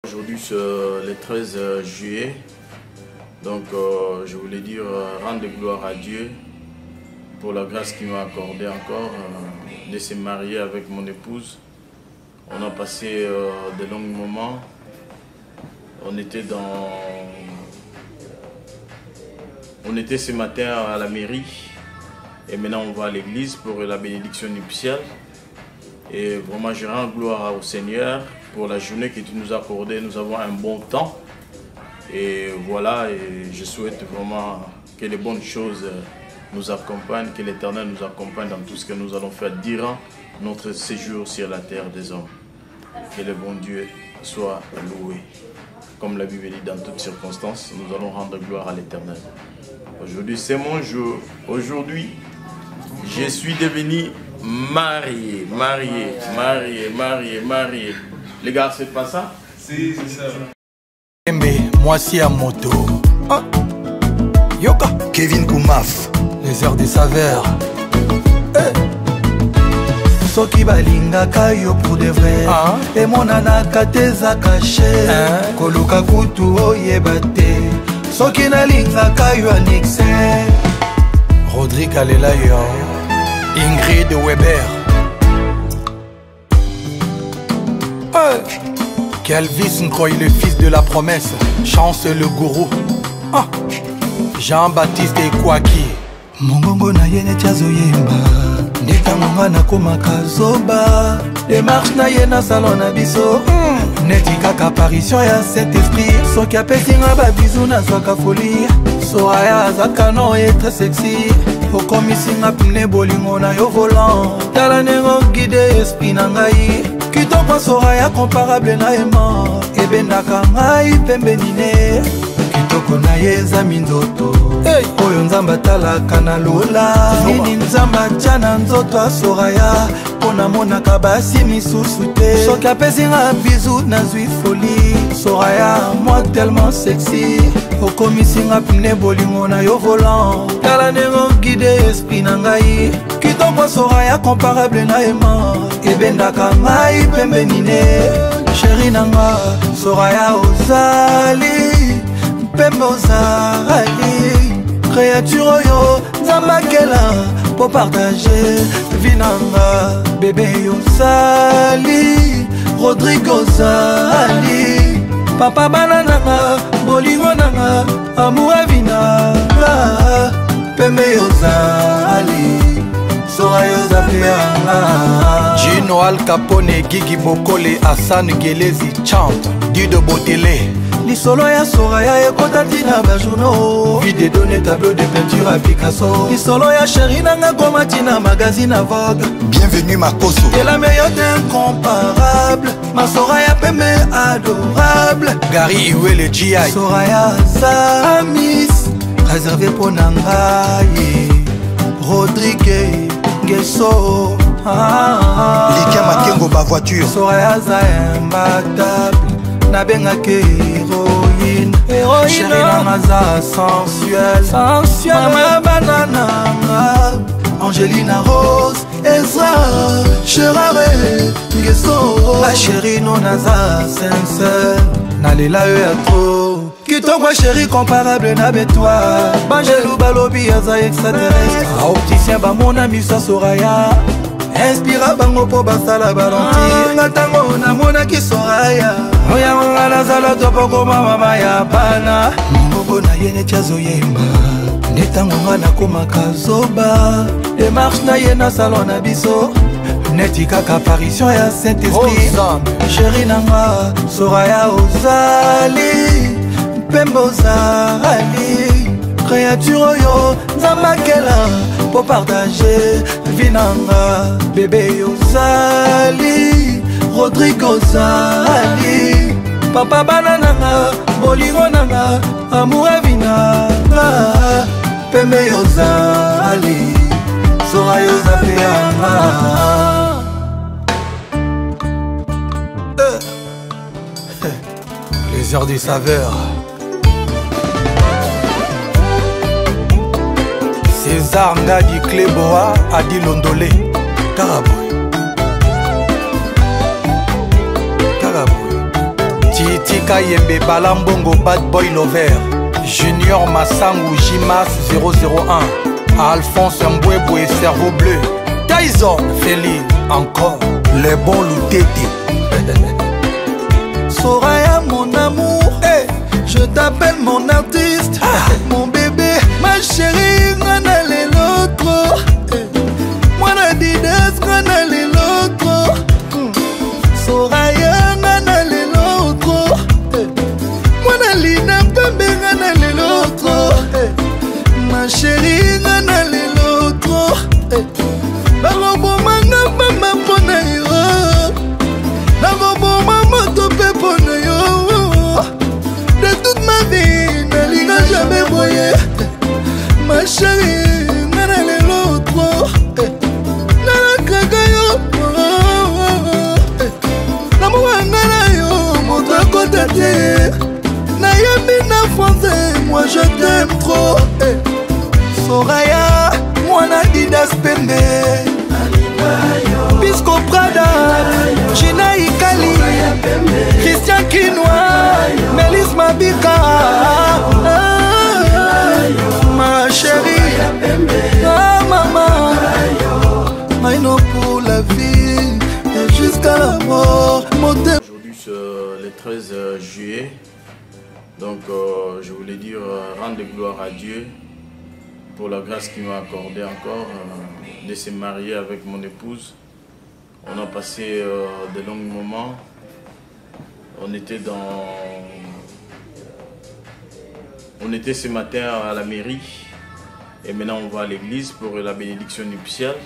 Aujourd'hui, c'est le 13 juillet, donc je voulais dire rendre gloire à Dieu pour la grâce qu'il m'a accordée encore de se marier avec mon épouse. On a passé de longs moments, on était ce matin à la mairie et maintenant on va à l'église pour la bénédiction nuptiale. Et vraiment je rends gloire au Seigneur pour la journée que tu nous as accordée. Nous avons un bon temps et voilà, et je souhaite vraiment que les bonnes choses nous accompagnent, que l'Éternel nous accompagne dans tout ce que nous allons faire durant notre séjour sur la terre des hommes. Que le bon Dieu soit loué. Comme la Bible dit, dans toutes circonstances, nous allons rendre gloire à l'Éternel. Aujourd'hui, c'est mon jour. Aujourd'hui, je suis devenu marié. Les gars, c'est pas ça? Si, c'est ça. Moi, si à moto. Ah. Yoka. Kevin Koumaf. Les heures des saveurs. Soki balingaka yo pour de vrai et monanaka teza caché koluka kutu oyeba te soki nalingaka yo anexe Rodrigue alela yo Ingrid Weber Kelvis Nkroy le fils de la promesse Chance le gourou Jean-Baptiste Ekwaki mongongo na ye neti azoyemba ndetangonga nakomaka zoba demarche na ye na salon na biso neti kaka apparition ya cet esprit soki apesinga babizu nazwaka folie Soraya azaka no ye très sexy okomisinga pne bolingo na yo volant tala nengo guide esprit na ngai kitoko Soraya comparable na ema ebendaka ngai pembeni ne kitoko na ye eza minzoto oyo nzambe atalaka na lola nini nzambe atya na nzoto ya Soraya mpo namonaka basi misusu te soki apesinga bizu nazwi foli Soraya moi tellement sexy okomisinga pne bolingo na yo volant tala nengo guide esprit na ngai kitoko Soraya comparable na ema ebendaka ngai pembeni ne sheri na nga Soraya ozali pembe ozali créature oyo nzambakela po partager vinanga bébé yozali Rodrigue ozali papa bana nanga bolingo nanga amour vinanga pembe yozali Soraya ozapeanga Gino Al Capone Gigi Bokole Hassan Gelezi chante Dido Botele lisolo ya Soraya ekota tina bajournaux vide donné tableau de peinture à Picasso lisolo ya chéri nanga koma tina magazine à Vogue bienvenue Makoso et la meilleure incomparable ma Soraya pembe adorable Gary Iwele GI Soraya Samis réservé pour Nangaye Rodrigue Gesso Likia Makengo ba voiture Soraya za imbattable nabengaka héroïne chéri nanga za sensuel mama banananga Angelina Rose Ezra Cherare Ngeso la chéri no naza sincère nalela yo ya tro kitoko chéri comparable na betoi bangelou balobi aza extraterrestre opticien bamona miso Soraya inspira bango po basala balanti nga tango namonaki Soraya oyangonga nazala topokoma mama ya bana mongongo na ye neti azoyemba ndetango nga nakomaka zoba demarche na ye na salon na biso neti kaka apparition ya saint esprit chéri nanga Soraya ozali pembe ozali créature oyo nzambakela po partager vinanga bébé ozali Rodrigue ozali papa bana nanga bolingo nanga amour vinanga pembe ozali Soraya ozapeanga les heures des saveurs César Ngadi Cléboa Adi Londolé Karaboy Tika Yembe Balambongo Bad Boy Lover, Junior Massangu Jimas 001, Alphonse Mbwebwe Cerveau Bleu, Tyson Feli, encore les bons Louteti. Soraya mon amour, hey, je t'appelle mon artiste, mon bébé, ma chérie, ngana les l'autre, moi la dides ngana les l'autre, Soraya ngana les l'autre, moi la lina pembe ngana les l'autre, ma chérie ngana les l'autre, barobo manga mama pona yo, barobo mama tope pona yo, de toute ma vie n'alina jamais voyé, ma chérie ngana les l'autre, nana kaka yo, namoua ngana yo, montre côté na yambi na français, moi je t'aime trop, Soraya, moi na didas pembe, Pisco Prada, Gina Ikali, Christian Kinois, Melis Mabika, ma chérie, ah maman, Maïno pour la vie, et jusqu'à la mort. Aujourd'hui, c'est le 13 juillet, donc je voulais dire rendre gloire à Dieu pour la grâce qu'il m'a accordée encore de se marier avec mon épouse. On a passé de longs moments. On était ce matin à la mairie et maintenant on va à l'église pour la bénédiction nuptiale.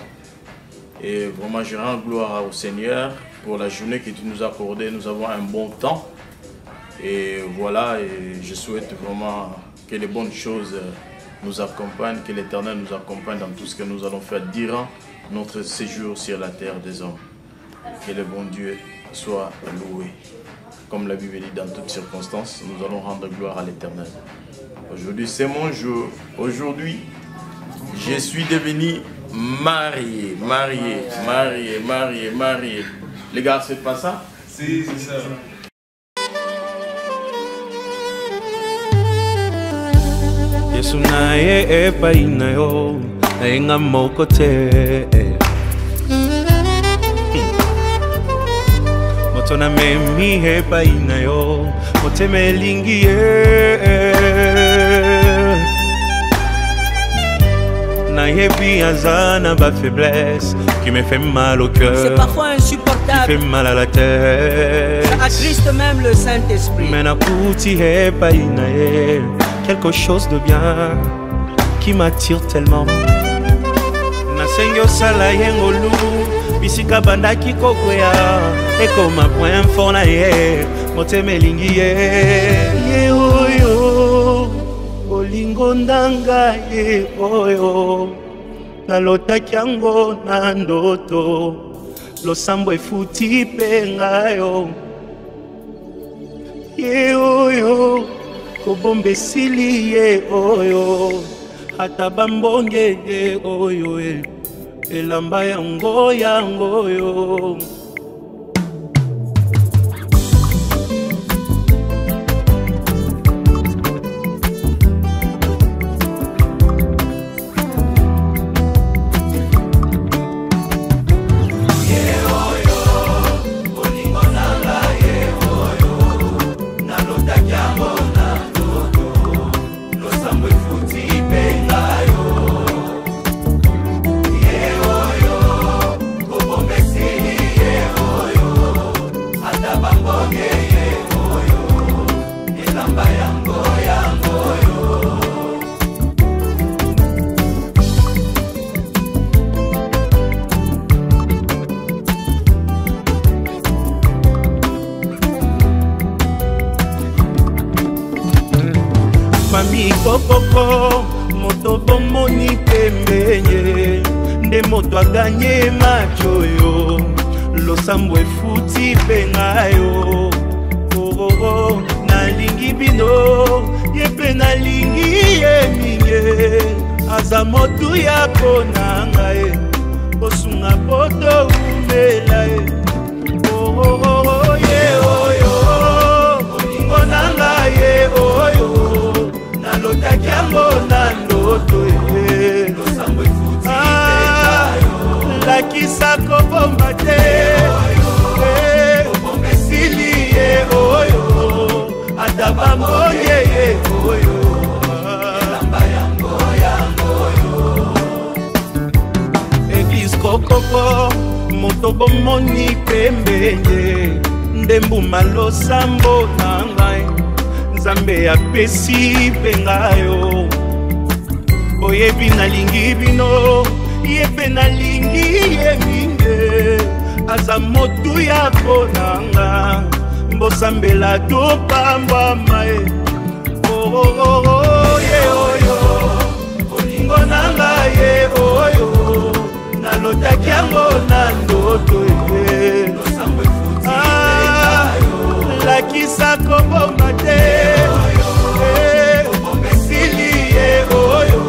Et vraiment je rends gloire au Seigneur pour la journée que tu nous as accordée. Nous avons un bon temps. Et voilà, et je souhaite vraiment que les bonnes choses nous accompagnent, que l'Éternel nous accompagne dans tout ce que nous allons faire durant notre séjour sur la terre des hommes. Que le bon Dieu soit loué. Comme la Bible dit, dans toutes circonstances, nous allons rendre gloire à l'Éternel. Aujourd'hui, c'est mon jour. Aujourd'hui, je suis devenu marié. Les gars, c'est pas ça? Si, c'est ça. Yesu naye epai na yo naenga moko te moto na memi epai na yo motema elingi ye nayebi aza na ba faiblesse qui me fait mal au cœur. C'est parfois insupportable. Qui fait mal à la tête. Ça attriste même le Saint-Esprit. Mais nakuti epai na ye quelque chose de bien qui m'attire tellement. Nasengi osala yengolu bisika bandaki kokwea ekoma point fort na ye motema elingi ye oyo olingo ndanga ye oyo nalotaki yango na ndoto losambo efuti mpe ngayo ye oyo kobomba esili ye oyo ata bambonge ye oyo elamba yango yo. Mami kokoko moto bomoni pembenye nde moto aganye macho yo losambo efuti pengayo nalingi bino yepe nalingi ye minge aza motu ya konanga ye osunga poto umela ye ye oyo yango na ndoto lakisa kobomba te esili ye oyo ata bambonye ye oyo eglise kokoko moto bomoni pembende ndembuma losambo na ngai nzambe apesi mpe ngayo oyebi nalingi bino ye mpe nalingi ye mingi aza motu ya konanga mbosambela topambwama ye ye oyo olingo nanga ye oyo nalotaki yango na ndoto ye lakisa kobomba te esili ye oyo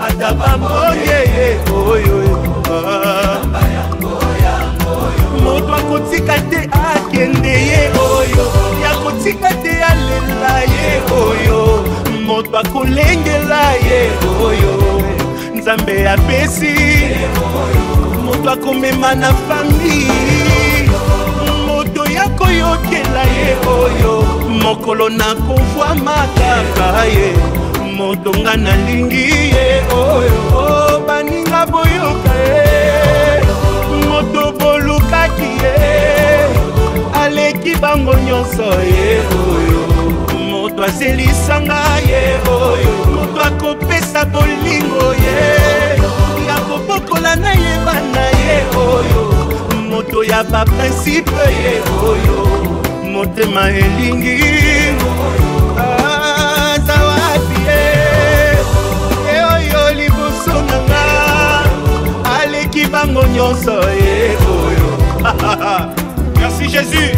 ata bambonye ye oyo moto akotika te akende ye oyo yakotika te alela ye oyo moto akolengela ye oyo nzambe apesi moto akomema na fami moto yakoyokela ye oyo mokolo nakovwa makaka ye moto nga nalingi ye oyo baninga boyoka ye moto bolukaki ye aleki bango nyonso ye oyo moto azelisanga ye oyo moto akopesa bolingo ye yakobokola na ye bana ye oyo moto ya baprincipe ye oyo motema elingi azawapi ye oyo liboso nanga aleki bango nyonso ye oyo merci Jésus.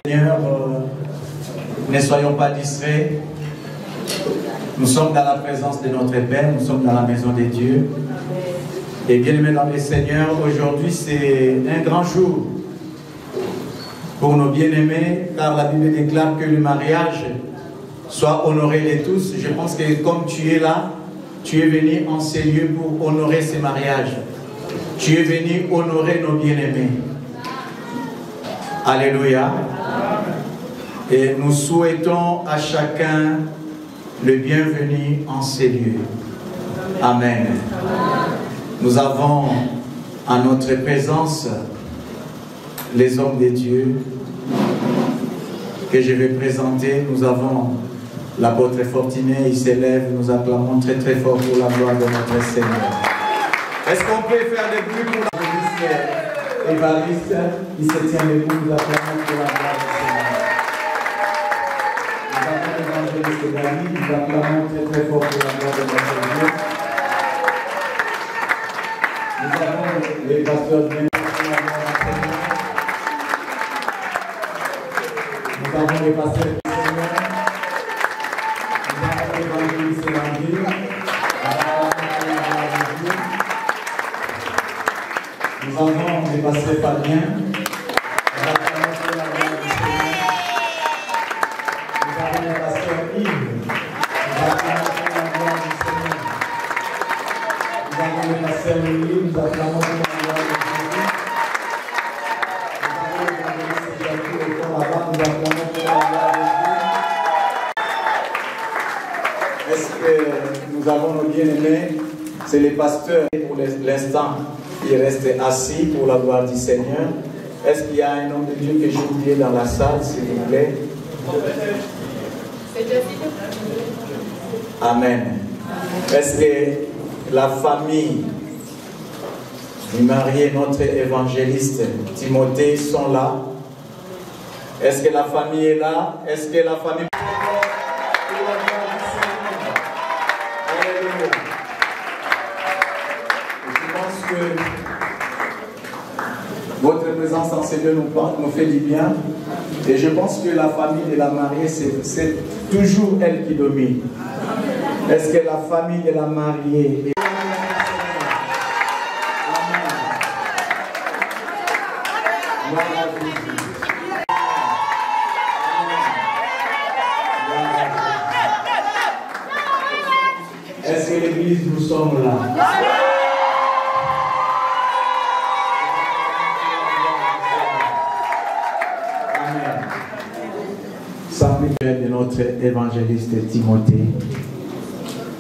Seigneur, ne soyons pas distraits. Nous sommes dans la présence de notre Père, nous sommes dans la maison de Dieu. Et bien aimés dans le Seigneur, aujourd'hui c'est un grand jour pour nos bien-aimés, car la Bible déclare que le mariage soit honoré de tous. Je pense que comme tu es là, tu es venu en ces lieux pour honorer ces mariages. Tu es venu honorer nos bien-aimés. Alléluia. Et nous souhaitons à chacun le bienvenu en ces lieux. Amen. Nous avons à notre présence les hommes de Dieu que je vais présenter. Nous avons l'apôtre Fortinet, il s'élève, nous acclamons très très fort pour la gloire de notre Seigneur. Est-ce qu'on peut faire des bruits pour la Évariste, il se tient debout, nous acclamons pour la gloire du Seigneur. Nous avons l'évangéliste Dali, nous acclamons très très fort pour la gloire de notre Dieu. Nous avons les pasteurs de nous avons les pasteurs du Seigneur. Nous avons l'évangéliste Landry. Nous avons les pasteurs Fabien. Nous avons les pasteurs Yves. Nous acclamons pour la gloire du Seigneur. Nous avons les pasteurs Louis. Nous acclamons pour la gloire de Jésus. Nous avons l'évangéliste Jacques et pour là-bas. Nous acclamons pour la gloire de Dieu. Est-ce que nous avons nos bien-aimés? C'est les pasteurs pour l'instant. Il reste assis pour la gloire du Seigneur. Est-ce qu'il y a un homme de Dieu que j'ai oublié dans la salle, s'il vous plaît? Amen. Est-ce que la famille du marié, notre évangéliste Timothée, sont là? Est-ce que la famille est là? Est-ce que la famille... Votre présence en ces lieux nous fait du bien. Et je pense que la famille de la mariée, c'est toujours elle qui domine. Est-ce que la famille de la mariée est... Est-ce que l'église, nous sommes là? De notre évangéliste Timothée,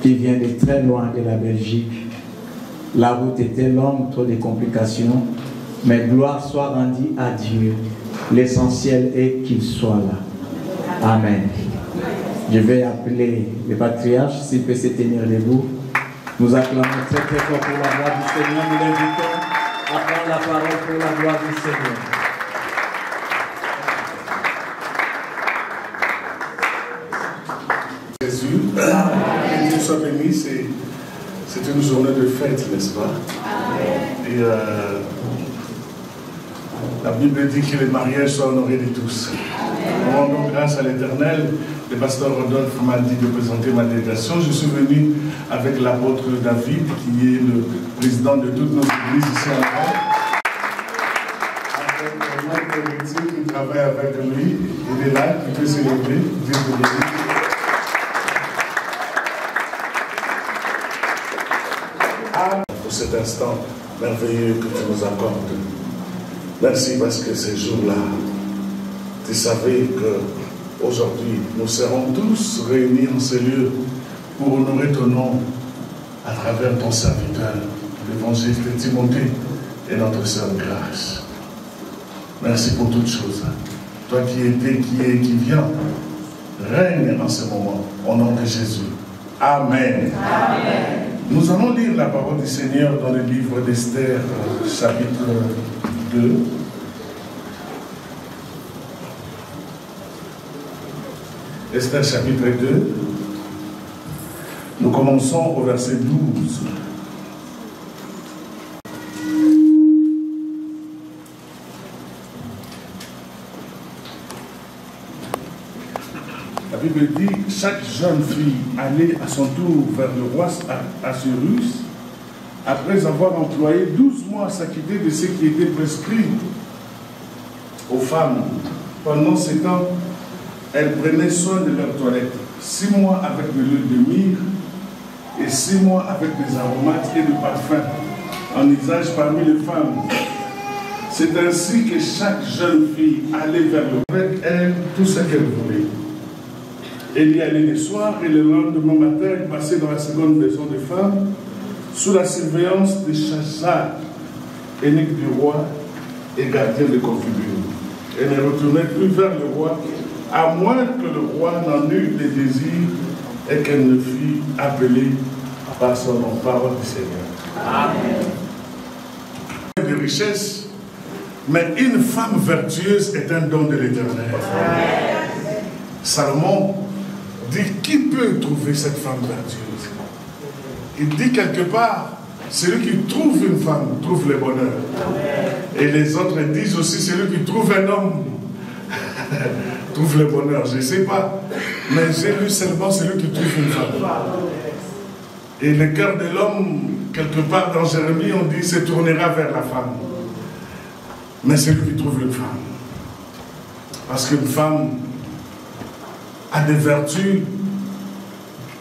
qui vient de très loin de la Belgique. La route était longue, trop de complications, mais gloire soit rendue à Dieu. L'essentiel est qu'il soit là. Amen. Je vais appeler le patriarche, s'il peut se tenir debout. Nous acclamons très très fort pour la gloire du Seigneur. Nous l'invitons à prendre la parole pour la gloire du Seigneur. Que Dieu soit béni, c'est une journée de fête, n'est-ce pas? Et la Bible dit que les mariages soient honorés de tous. Nous rendons grâce à l'Éternel. Le pasteur Rodolphe m'a dit de présenter ma délégation. Je suis venu avec l'apôtre David, qui est le président de toutes nos églises ici en Europe. Avec notre héritier qui travaille avec lui. Il est là, qui peut célébrer. Dieu vous bénisse. Pour cet instant merveilleux que tu nous accordes. Merci parce que ces jours-là, tu savais qu'aujourd'hui, nous serons tous réunis en ces lieux pour honorer ton nom à travers ton serviteur, l'évangéliste Timothée et notre sœur Grâce. Merci pour toutes choses. Toi qui étais, qui est, qui vient, règne en ce moment, au nom de Jésus. Amen. Amen. Nous allons lire la parole du Seigneur dans le livre d'Esther, chapitre 2. Esther, chapitre 2. Nous commençons au verset 12. La Bible dit, chaque jeune fille allait à son tour vers le roi Assuérus, après avoir employé 12 mois à s'acquitter de ce qui était prescrit aux femmes. Pendant ce temps, elles prenaient soin de leur toilette, 6 mois avec de l'huile de myrrhe et 6 mois avec des aromates et de parfums, en usage parmi les femmes. C'est ainsi que chaque jeune fille allait vers le avec elle tout ce qu'elle voulait. Elle y allait le soir et le lendemain matin, elle passait dans la seconde maison des femmes, sous la surveillance de Shashak, eunuque du roi et gardien de concubine. Elle ne retournait plus vers le roi à moins que le roi n'en eût les désirs et qu'elle ne fût appelée par son nom. Parole du Seigneur. Amen. De richesse, mais une femme vertueuse est un don de l'Éternel. Salomon dit, qui peut trouver cette femme vertueuse? Il dit quelque part, celui qui trouve une femme trouve le bonheur. Et les autres disent aussi, celui qui trouve un homme trouve le bonheur. Je ne sais pas, mais j'ai lu seulement celui qui trouve une femme. Et le cœur de l'homme, quelque part dans Jérémie, on dit, se tournera vers la femme. Mais celui qui trouve une femme. Parce qu'une femme a des vertus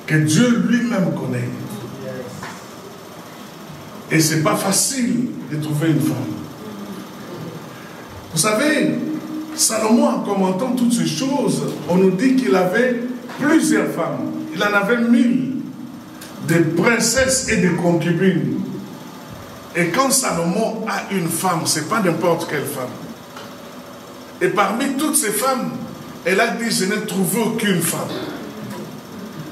que Dieu lui-même connaît. Et ce n'est pas facile de trouver une femme. Vous savez, Salomon, en commentant toutes ces choses, on nous dit qu'il avait plusieurs femmes. Il en avait 1000. Des princesses et des concubines. Et quand Salomon a une femme, ce n'est pas n'importe quelle femme. Et parmi toutes ces femmes, elle a dit, je n'ai trouvé aucune femme.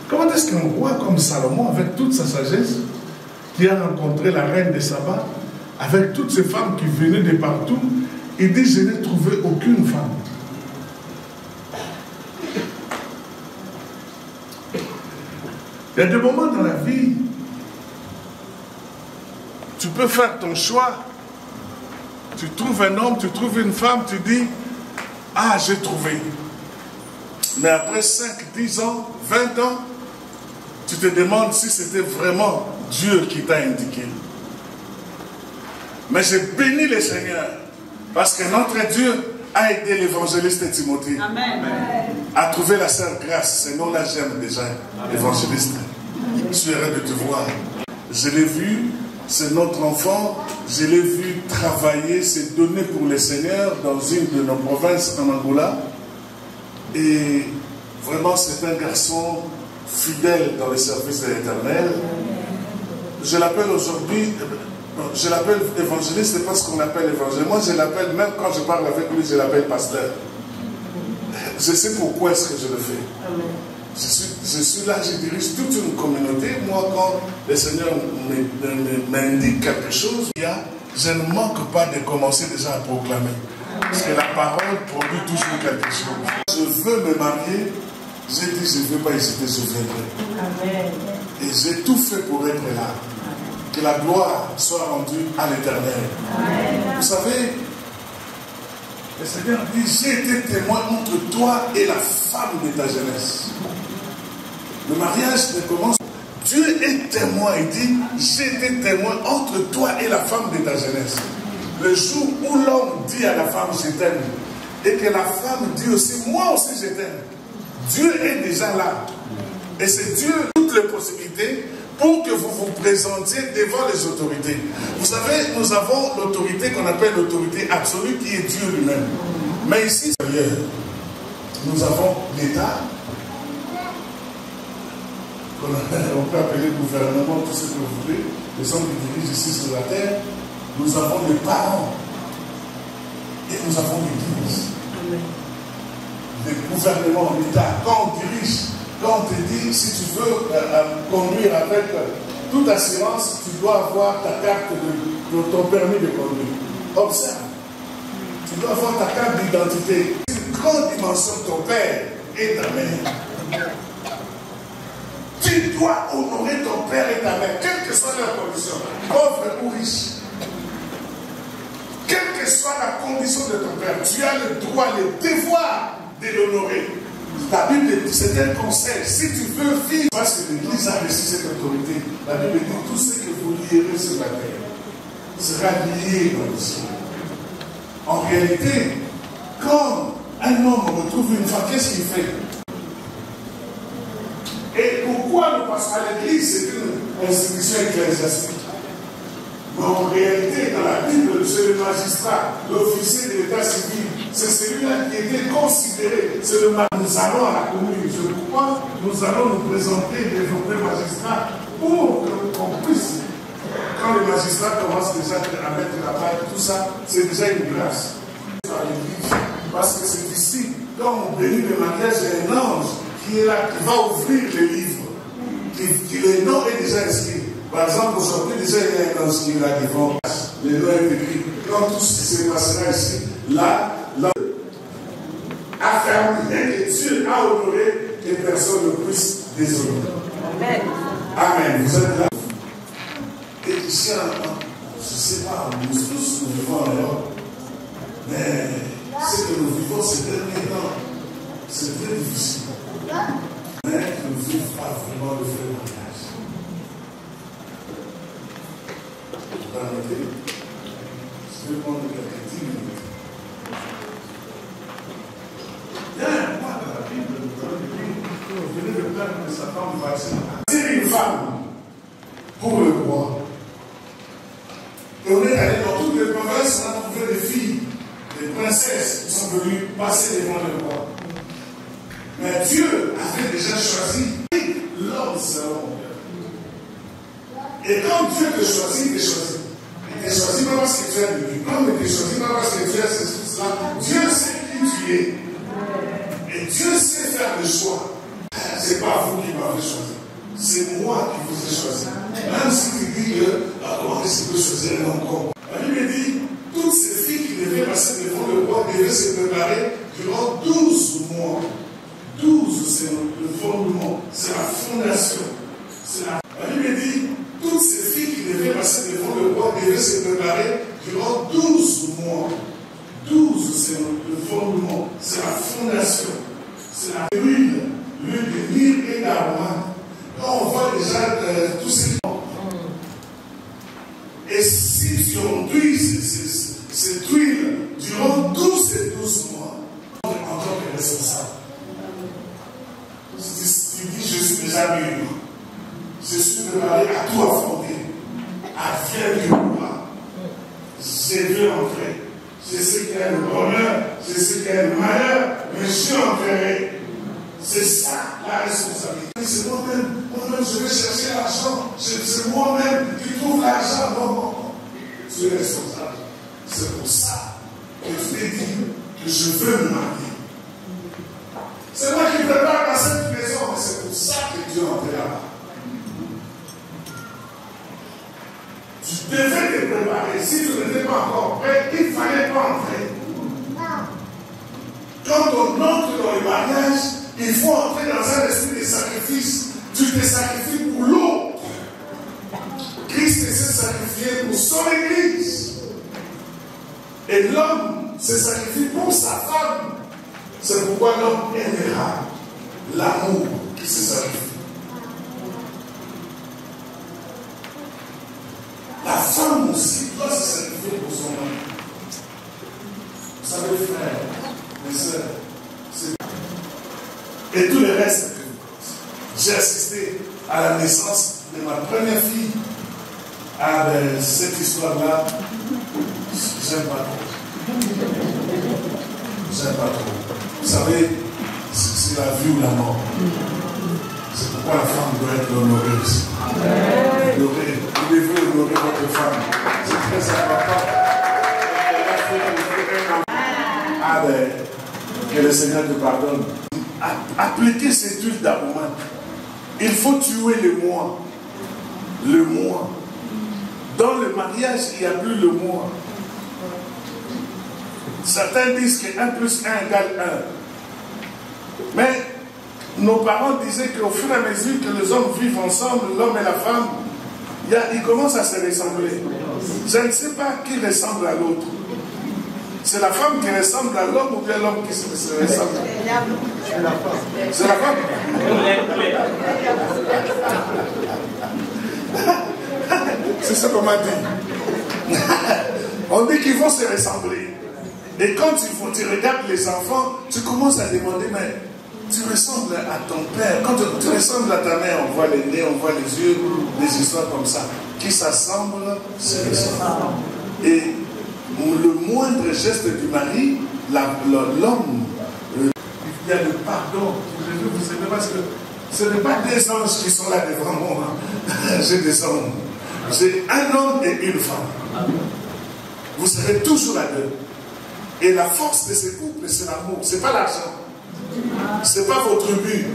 Comment est-ce qu'un roi comme Salomon, avec toute sa sagesse, qui a rencontré la reine de Saba, avec toutes ces femmes qui venaient de partout, il dit, je n'ai trouvé aucune femme. Il y a des moments dans la vie, tu peux faire ton choix. Tu trouves un homme, tu trouves une femme, tu dis, ah, j'ai trouvé. Mais après 5, 10 ans, 20 ans, tu te demandes si c'était vraiment Dieu qui t'a indiqué. Mais j'ai béni le Seigneur, parce que notre Dieu a aidé l'évangéliste Timothée à trouver la sœur Grâce. Ce nom-là, j'aime déjà, l'évangéliste. Je suis heureux de te voir. Je l'ai vu, c'est notre enfant. Je l'ai vu travailler, se donner pour le Seigneur dans une de nos provinces en Angola. Et vraiment, c'est un garçon fidèle dans le service de l'Éternel. Je l'appelle aujourd'hui, je l'appelle évangéliste, c'est pas ce qu'on appelle évangéliste. Moi, je l'appelle, même quand je parle avec lui, je l'appelle pasteur. Je sais pourquoi est-ce que je le fais. Je suis là, je dirige toute une communauté. Moi, quand le Seigneur m'indique quelque chose, je ne manque pas de commencer déjà à proclamer. Parce que la parole produit toujours quelque chose. Je veux me marier, j'ai dit, je ne veux pas hésiter, je viendrai. Et j'ai tout fait pour être là. Que la gloire soit rendue à l'Éternel. Vous savez, le Seigneur dit, j'ai été témoin entre toi et la femme de ta jeunesse. Le mariage ne commence. Dieu est témoin. Il dit, j'ai été témoin entre toi et la femme de ta jeunesse. Le jour où l'homme dit à la femme, je t'aime, et que la femme dit aussi, moi aussi je t'aime. Dieu est déjà là. Et c'est Dieu toutes les possibilités pour que vous vous présentiez devant les autorités. Vous savez, nous avons l'autorité qu'on appelle l'autorité absolue qui est Dieu lui-même. Mais ici, nous avons l'État, on peut appeler gouvernement, tout ce que vous voulez, les hommes qui dirigent ici sur la terre. Nous avons les parents et nous avons l'Église. Le gouvernement, l'État, quand on dirige, quand on te dit, si tu veux conduire avec toute assurance, tu dois avoir ta carte de ton permis de conduire. Observe. Tu dois avoir ta carte d'identité. Une grande dimension, ton père et ta mère. Tu dois honorer ton père et ta mère, quelle que soit leur condition, pauvre ou riche. Quelle que soit la condition de ton père, tu as le droit, le devoir de l'honorer. La Bible dit, c'est un conseil. Si tu veux vivre, parce que l'Église a reçu cette autorité, la Bible dit, tout ce que vous lierez sur la terre sera lié dans le ciel. En réalité, quand un homme retrouve une femme, qu'est-ce qu'il fait? Et pourquoi nous passons à l'Église? C'est une institution ecclésiastique. Mais en réalité, dans la Bible, c'est le magistrat, l'officier de l'état civil. C'est celui-là qui était considéré. C'est le magistrat. Nous allons à la commune. C'est pourquoi nous allons nous présenter des vrais magistrats pour qu'on puisse, quand le magistrat commence déjà à mettre la paille, tout ça, c'est déjà une grâce à l'Église. Parce que c'est ici quand on bénit le mariage, il y a un ange qui est là, qui va ouvrir les livres. Le nom est déjà inscrit. Par exemple, aujourd'hui, déjà, il y a un ange qui est là devant. Le nom est écrit. Quand tout ce qui se passera ici, là, affermir que Dieu a honoré que personne ne puisse déshonorer. Amen. Amen. Vous êtes là. Et ici, je ne sais pas, nous tous nous vivons en Europe. Mais ce que nous vivons ces derniers temps, c'est très difficile. Mais qui ne vivent pas vraiment le vrai mariage. Vous permettez? Je vais prendre quelques 10 minutes. Il y a un point dans la Bible, vous venez de plaindre de sa femme vaccine. C'est une femme pour le roi. Et on est allé dans toutes les provinces, on a trouvé des filles, des princesses qui sont venues passer devant le roi. Mais Dieu avait déjà choisi l'homme selon. Et quand Dieu te choisit, il te choisit. Il te choisit pas parce que tu as du diplôme, il te choisit pas parce que tu as ceci, cela. Dieu sait qui tu es. Et Dieu sait faire le choix. Ce n'est pas vous qui m'avez choisi. C'est moi qui vous ai choisi. Même si tu dis que, comment est-ce que tu peux choisir un homme comme? La Bible dit, toutes ces filles qui devaient passer devant le roi devaient se préparer durant 12 mois. 12, c'est le fondement, c'est la fondation. La Bible dit, toutes ces filles qui devaient passer devant le roi devaient se préparer durant 12 mois. 12, c'est le fondement, c'est la fondation. C'est la l'huile de myrrhe et d'aromates. Quand on voit déjà tous ces gens. Et si tu enduis cette huile durant tous ces 12 mois, on est encore responsable. Tu dis, je suis déjà mûr. Je suis préparé à tout affronter. Advienne que pourra. J'ai vu entrer. Je sais qu'il y a le bonheur, je sais qu'il y a le malheur, mais je suis enterré. C'est ça la responsabilité. C'est moi-même, je vais chercher l'argent. C'est moi-même qui trouve l'argent. Non. Tu es responsable. C'est pour ça que je t'ai dit que je veux me marier. C'est moi qui prépare dans cette maison, mais c'est pour ça que Dieu est entré là-bas. Tu devais te préparer. Si tu n'étais pas encore prêt, il ne fallait pas entrer. Quand on entre dans le mariage, il faut entrer dans un esprit de sacrifice. Tu te sacrifies pour l'autre. Christ s'est sacrifié pour son Église. Et l'homme se sacrifie pour sa femme. C'est pourquoi l'homme aimera l'amour qui se sacrifie. La femme aussi doit se sacrifier pour son mari. Vous savez, frères, mes sœurs, et tout le reste. J'ai assisté à la naissance de ma première fille. Ah ben, cette histoire-là, j'aime pas trop. J'aime pas trop. Vous savez, c'est la vie ou la mort. C'est pourquoi la femme doit être honorée aussi. Honorée. Vous devez honorer votre femme. C'est très important. Ah ben, que le Seigneur te pardonne. Appliquez cette huile d'aromate. Il faut tuer le moi. Le moi. Dans le mariage, il n'y a plus le moi. Certains disent que 1 plus 1 égale 1. Mais nos parents disaient qu'au fur et à mesure que les hommes vivent ensemble, l'homme et la femme, ils commencent à se ressembler. Je ne sais pas qui ressemble à l'autre. C'est la femme qui ressemble à l'homme ou bien l'homme qui se ressemble? C'est la femme. C'est ce qu'on m'a dit. On dit qu'ils vont se ressembler. Et quand tu regardes les enfants, tu commences à demander, mais tu ressembles à ton père. Quand tu ressembles à ta mère, on voit les nez, on voit les yeux, des histoires comme ça. Qui s'assemblent, se ressemblent. Et le moindre geste du mari, l'homme, il y a le pardon. Vous savez, parce que ce n'est pas des anges qui sont là devant moi. J'ai des hommes. J'ai un homme et une femme. Vous serez toujours à deux. Et la force de ce couple, c'est l'amour. Ce n'est pas l'argent. Ce n'est pas votre but.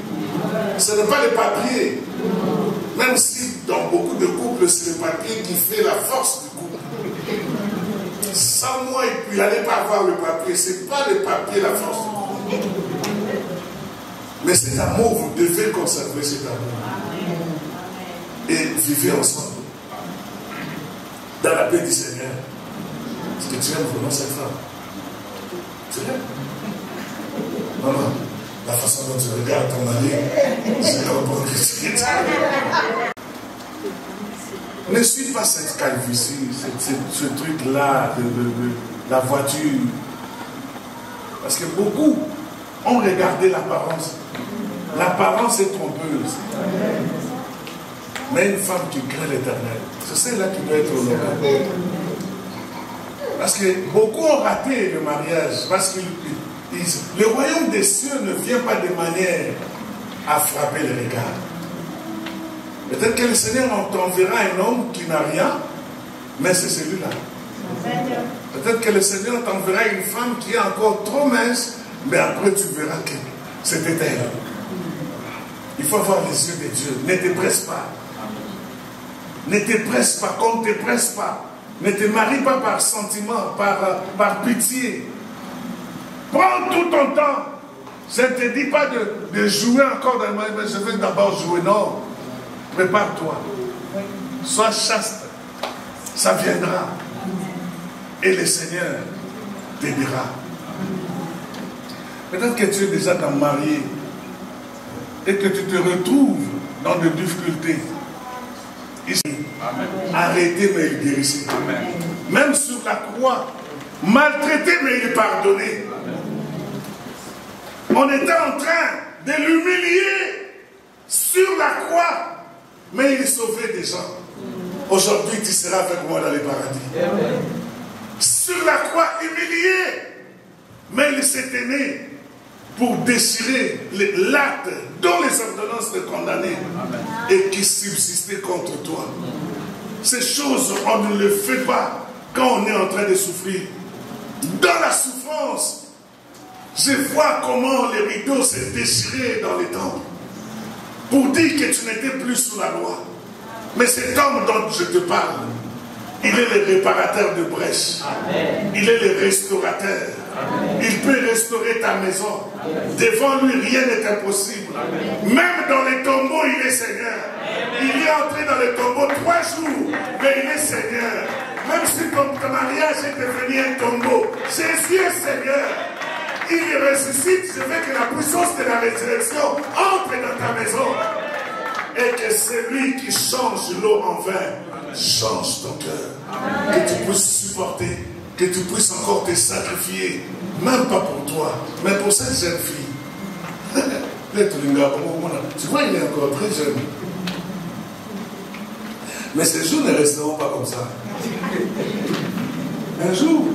Ce n'est pas les papiers. Même si dans beaucoup de couples, c'est le papier qui fait la force du couple. Sans moi, il n'allait pas avoir le papier. Ce n'est pas le papier la force du couple. Mais cet amour, vous devez conserver cet amour. Et vivez ensemble. Dans la paix du Seigneur. Est-ce que tu aimes vraiment cette femme? Tu l'aimes? Maman, la façon dont tu regardes ton mari, c'est comprendre que tu es. Ne suis pas cette calvitie, ce truc-là de la voiture. Parce que beaucoup ont regardé l'apparence. L'apparence est trompeuse. Mais une femme qui craint l'Éternel, c'est celle-là qui doit être honorée. Parce que beaucoup ont raté le mariage. Parce que le royaume des cieux ne vient pas de manière à frapper les regards. Peut-être que le Seigneur t'enverra un homme qui n'a rien, mais c'est celui-là. Peut-être que le Seigneur t'enverra une femme qui est encore trop mince, mais après tu verras que c'était elle. Il faut avoir les yeux de Dieu. Ne te presse pas. Ne te presse pas, qu'on ne te presse pas. Ne te marie pas par sentiment, par pitié. Prends tout ton temps. Je ne te dis pas de jouer encore dans le mariage, mais je vais d'abord jouer. Non. Prépare-toi. Sois chaste. Ça viendra. Et le Seigneur t'aidera. Peut-être que tu es déjà marié et que tu te retrouves dans des difficultés. Ici, arrêtez, mais il guérissez. Même sur la croix, maltraité, mais il pardonné. On était en train de l'humilier sur la croix, mais il sauvait des gens. Aujourd'hui, tu seras avec moi dans les paradis. Sur la croix, humilié, mais il s'est aimé pour déchirer l'acte dont les ordonnances te condamnaient et qui subsistaient contre toi. Ces choses, on ne les fait pas quand on est en train de souffrir. Dans la souffrance, je vois comment les rideaux se déchiraient dans les temples pour dire que tu n'étais plus sous la loi. Mais cet homme dont je te parle, il est le réparateur de brèches. Il est le restaurateur. Il peut restaurer ta maison. Devant lui, rien n'est impossible. Même dans les tombeaux, il est Seigneur. Il est entré dans les tombeaux 3 jours, mais il est Seigneur. Même si ton mariage est devenu un tombeau, Jésus est Seigneur. Il ressuscite, je veux que la puissance de la résurrection entre dans ta maison. Et que celui qui change l'eau en vin change ton cœur. Que tu puisses supporter, que tu puisses encore te sacrifier, même pas pour toi, mais pour cette jeune fille. Tu vois, il est encore très jeune. Mais ces jours ne resteront pas comme ça. Un jour,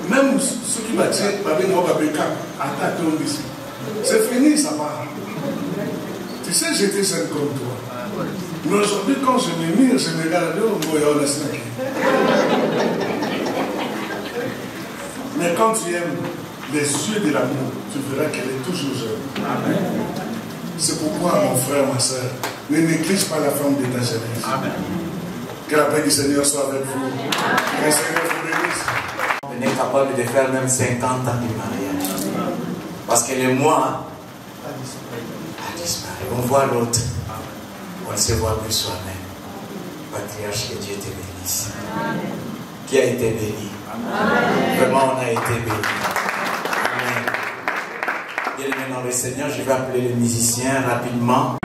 même ceux qui m'attirent, c'est fini, ça va. Tu sais, j'étais jeune comme toi. Mais aujourd'hui, quand je me mire, je me regarde, mais quand tu aimes les yeux de l'amour, tu verras qu'elle est toujours jeune. C'est pourquoi, mon frère, ma soeur, ne néglige pas la femme de ta jeunesse. Que la paix du Seigneur soit avec vous. Que le Seigneur vous bénisse. On est capable de faire même 50 ans de mariage. Parce que le mois a disparu. On voit l'autre. On ne se voit plus soi-même. Patriarche, que Dieu te bénisse. Qui a été béni? Vraiment, on a été béni. Amen. Bien aimé dans le Seigneur, je vais appeler les musiciens rapidement.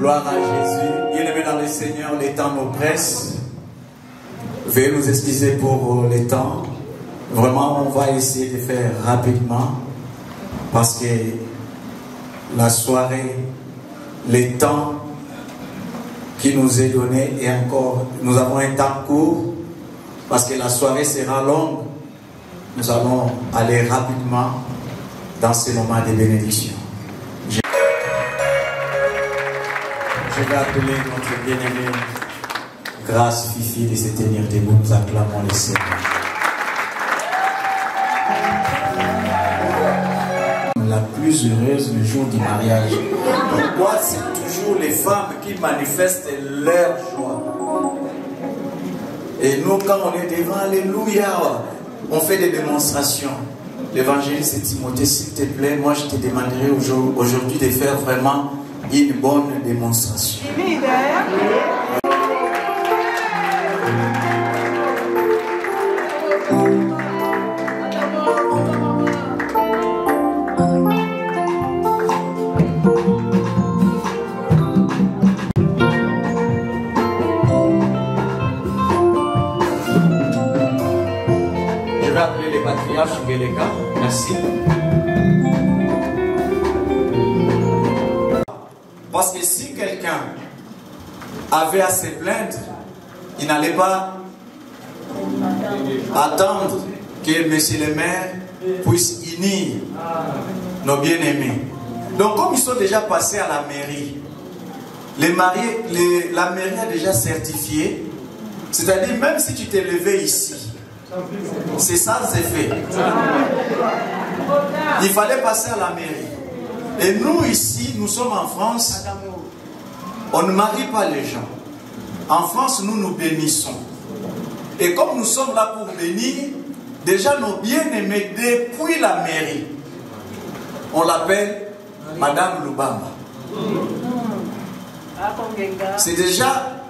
Gloire à Jésus. Bien-aimés dans le Seigneur, les temps nous pressent. Veuillez nous excuser pour les temps. Vraiment, on va essayer de faire rapidement parce que la soirée, les temps qui nous est donné et encore, nous avons un temps court parce que la soirée sera longue. Nous allons aller rapidement dans ces moments de bénédiction. Je vais appeler notre bien-aimé Grâce Fifi de se tenir debout. Nous acclamons le Seigneur. La plus heureuse le jour du mariage. Pourquoi c'est toujours les femmes qui manifestent leur joie? Et nous, quand on est devant, alléluia, on fait des démonstrations. L'évangéliste Timothée, s'il te plaît, moi je te demanderai aujourd'hui de faire vraiment une bonne démonstration. Je vais appeler les patriarches Beleka. Merci. Parce que si quelqu'un avait à se plaindre, il n'allait pas attendre que monsieur le maire puisse unir nos bien-aimés. Donc comme ils sont déjà passés à la mairie, la mairie a déjà certifié, c'est-à-dire même si tu t'es levé ici, c'est ça c'est fait. Il fallait passer à la mairie. Et nous ici, nous sommes en France, on ne marie pas les gens. En France, nous nous bénissons. Et comme nous sommes là pour bénir, déjà nos bien-aimés depuis la mairie, on l'appelle Madame Lubamba. C'est déjà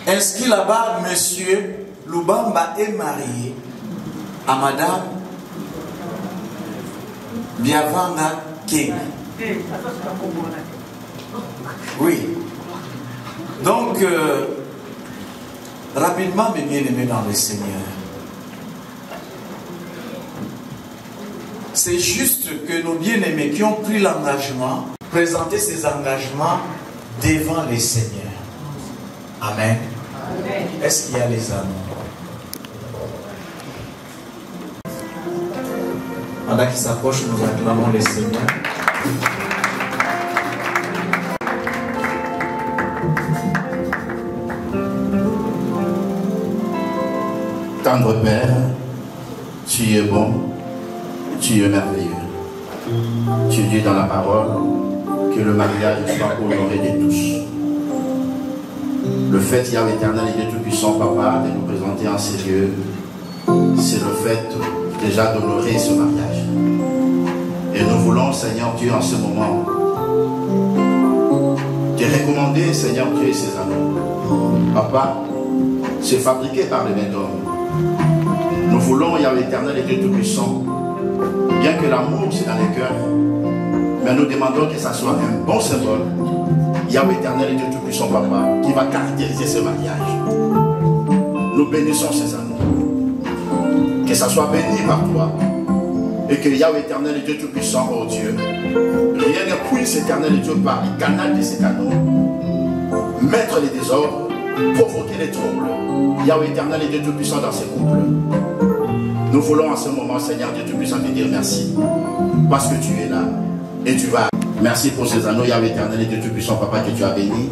inscrit là-bas, Monsieur Lubamba est marié à Madame Biavanga King. Oui. Donc, rapidement, mes bien-aimés dans le Seigneur, c'est juste que nos bien-aimés qui ont pris l'engagement, présenter ces engagements devant les Seigneurs. Amen. Est-ce qu'il y a les amours? Pendant qu'ils s'approchent, nous acclamons les Seigneurs. Tendre Père, tu es bon, tu es merveilleux. Tu dis dans la parole que le mariage soit honoré de tous. Le fait, Yahweh éternel et Dieu Tout-Puissant, Papa, de nous présenter en ces lieux, c'est le fait déjà d'honorer ce mariage. Et nous voulons, Seigneur Dieu, en ce moment, te recommander, Seigneur Dieu, ces anneaux. Papa, c'est fabriqué par les mains d'hommes. Nous voulons, Yahweh éternel et Dieu Tout-Puissant, bien que l'amour c'est dans les cœurs, mais nous demandons que ça soit un bon symbole, Yahweh éternel et Dieu Tout-Puissant, Papa, qui va caractériser ce mariage. Nous bénissons ces anneaux. Que ça soit béni par toi. Et que Yahweh éternel et Dieu Tout-Puissant, oh Dieu, rien ne puisse, éternel et Dieu, par les canaux de ces canaux, mettre les désordres, provoquer les troubles. Yahweh éternel et Dieu Tout-Puissant dans ces couples. Nous voulons en ce moment, Seigneur Dieu Tout-Puissant, te dire merci. Parce que tu es là et tu vas. Merci pour ces anneaux, Yahweh éternel et Dieu Tout-Puissant, Papa, que tu as béni.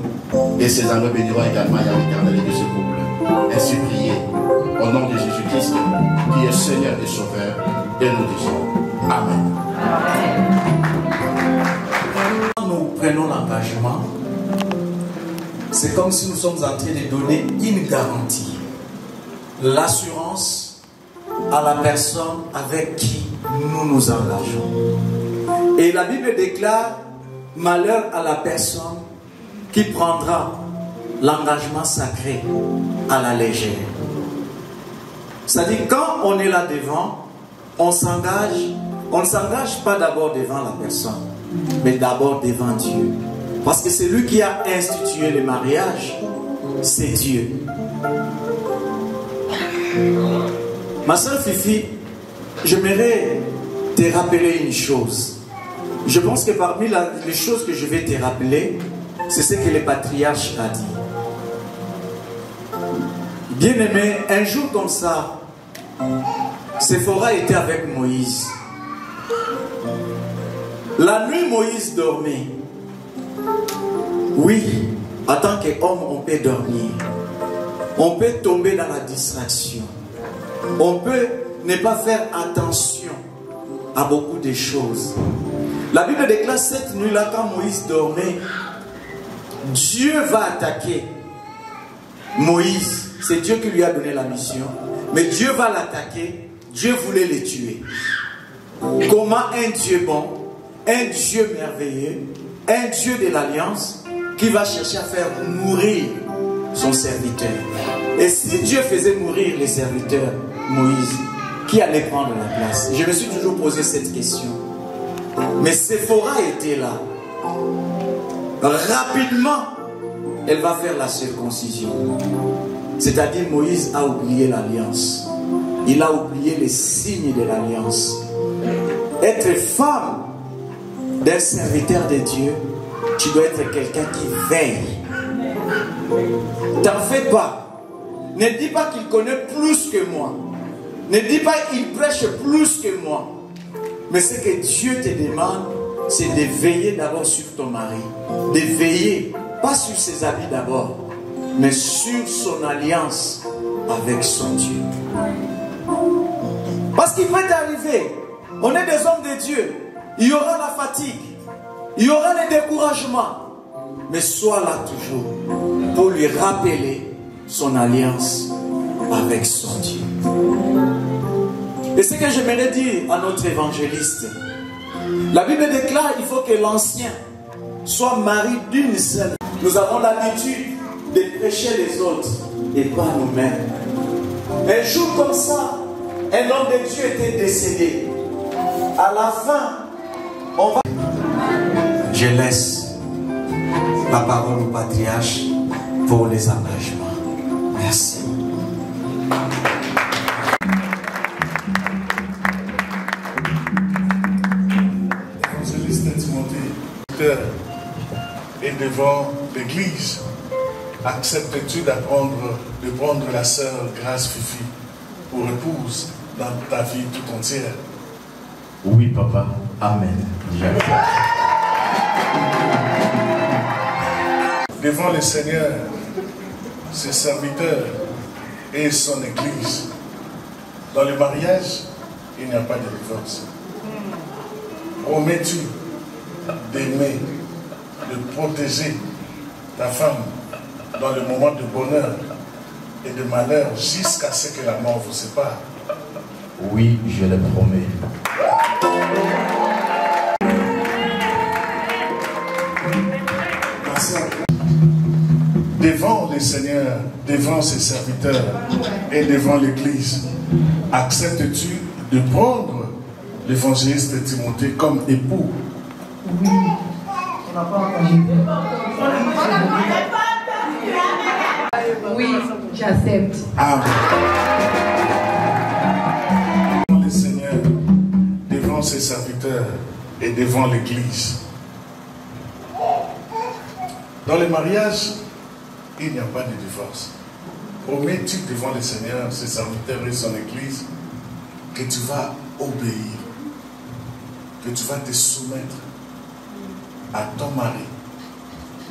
Et ces anneaux béniront également, Yahweh éternel et Dieu, ce couple. Ainsi prié, au nom de Jésus-Christ, qui est Seigneur et Sauveur, et nous disons Amen. Nous prenons l'engagement, c'est comme si nous sommes en train de donner une garantie, l'assurance à la personne avec qui nous nous engageons. Et la Bible déclare malheur à la personne qui prendra l'engagement sacré à la légère. C'est-à-dire quand on est là devant, on s'engage, on ne s'engage pas d'abord devant la personne, mais d'abord devant Dieu. Parce que c'est lui qui a institué le mariage, c'est Dieu. Ma soeur Fifi, j'aimerais te rappeler une chose. Je pense que parmi les choses que je vais te rappeler, c'est ce que le patriarche a dit. Bien-aimé, un jour comme ça, Séphora était avec Moïse. La nuit, Moïse dormait. Oui, en tant qu'homme, on peut dormir. On peut tomber dans la distraction. On peut ne pas faire attention à beaucoup de choses. La Bible déclare cette nuit-là, quand Moïse dormait, Dieu va attaquer Moïse. C'est Dieu qui lui a donné la mission. Mais Dieu va l'attaquer. Dieu voulait le tuer. Comment un Dieu bon, un Dieu merveilleux, un Dieu de l'alliance qui va chercher à faire mourir son serviteur. Et si Dieu faisait mourir les serviteurs, Moïse, qui allait prendre la place? Je me suis toujours posé cette question. Mais Séphora était là. Rapidement, elle va faire la circoncision. C'est-à-dire Moïse a oublié l'alliance. Il a oublié les signes de l'alliance. Être femme d'un serviteur de Dieu, tu dois être quelqu'un qui veille. T'en fais pas. Ne dis pas qu'il connaît plus que moi. Ne dis pas qu'il prêche plus que moi. Mais ce que Dieu te demande, c'est de veiller d'abord sur ton mari. De veiller, pas sur ses habits d'abord, mais sur son alliance avec son Dieu. Parce qu'il peut t'arriver, on est des hommes de Dieu, il y aura la fatigue, il y aura le découragement, mais sois là toujours pour lui rappeler son alliance avec son Dieu. Et ce que j'aimerais dire à notre évangéliste, la Bible déclare qu'il faut que l'ancien soit mari d'une seule. Nous avons l'habitude de prêcher les autres et pas nous-mêmes. Un jour comme ça, un homme de Dieu était décédé. À la fin, on va... Je laisse la parole au patriarche pour les engagements. Merci. Évangéliste Timothée, et devant l'Église, acceptes-tu de prendre la sœur Grâce Fifi pour épouse dans ta vie tout entière? Oui, papa. Amen. Devant le Seigneur, ses serviteurs et son Église, dans le mariage, il n'y a pas de divorce. Promets-tu d'aimer, de protéger ta femme dans le moment de bonheur et de malheur jusqu'à ce que la mort vous sépare? Oui, je le promets. Devant le Seigneur, devant ses serviteurs et devant l'Église, acceptes-tu de prendre l'évangéliste Timothée comme époux? Oui. Oui, j'accepte. Amen. Devant le Seigneur, devant ses serviteurs et devant l'Église. Dans le mariage, il n'y a pas de divorce. Promets-tu devant le Seigneur, ses serviteurs et son Église que tu vas obéir, que tu vas te soumettre à ton mari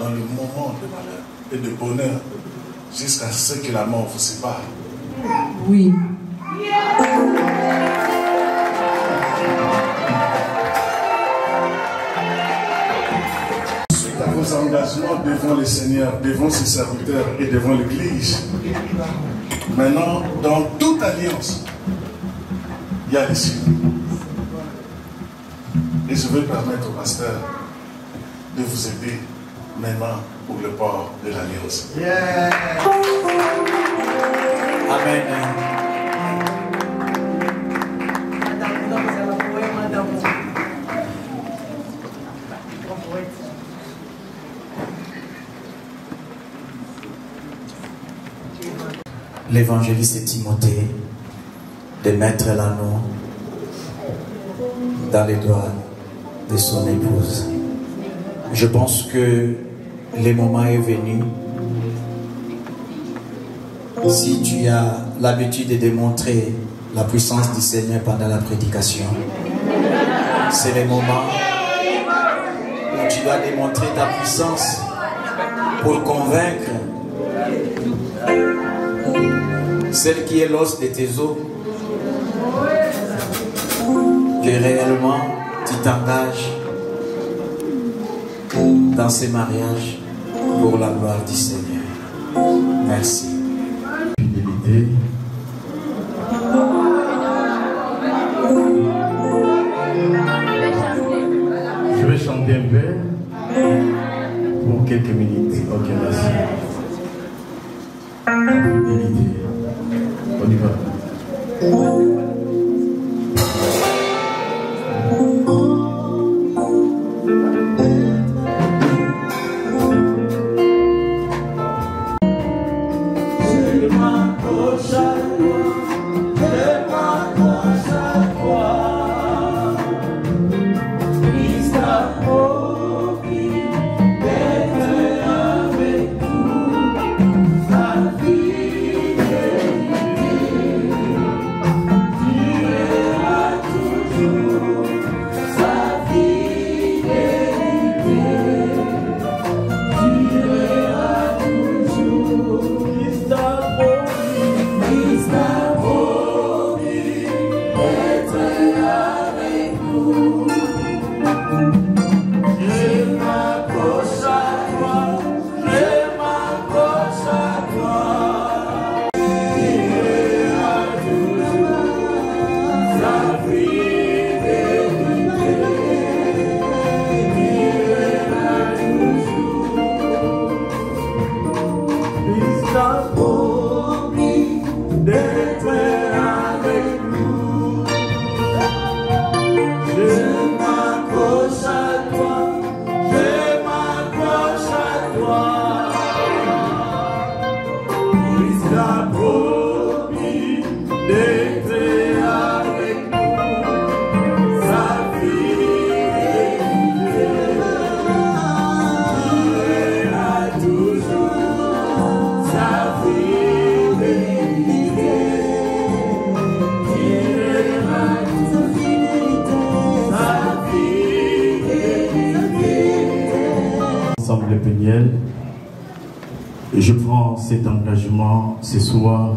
dans le moment de malheur et de bonheur jusqu'à ce que la mort vous sépare? Oui. Suite à vos engagements devant le Seigneur, devant ses serviteurs et devant l'Église, maintenant, dans toute alliance, il y a les signes. Et je vais permettre au pasteur de vous aider maintenant pour le port de l'alliance. Yeah. Amen. l'évangéliste Timothée de mettre l'anneau dans les doigts de son épouse. Je pense que le moment est venu. Si tu as l'habitude de démontrer la puissance du Seigneur pendant la prédication, c'est le moment où tu dois démontrer ta puissance pour convaincre celle qui est l'os de tes os que réellement tu t'engages dans ces mariages pour la gloire du Seigneur. Merci. Fidélité. Je vais chanter un peu pour quelques minutes. Ok, merci. Fidélité. On y va. Et je prends cet engagement ce soir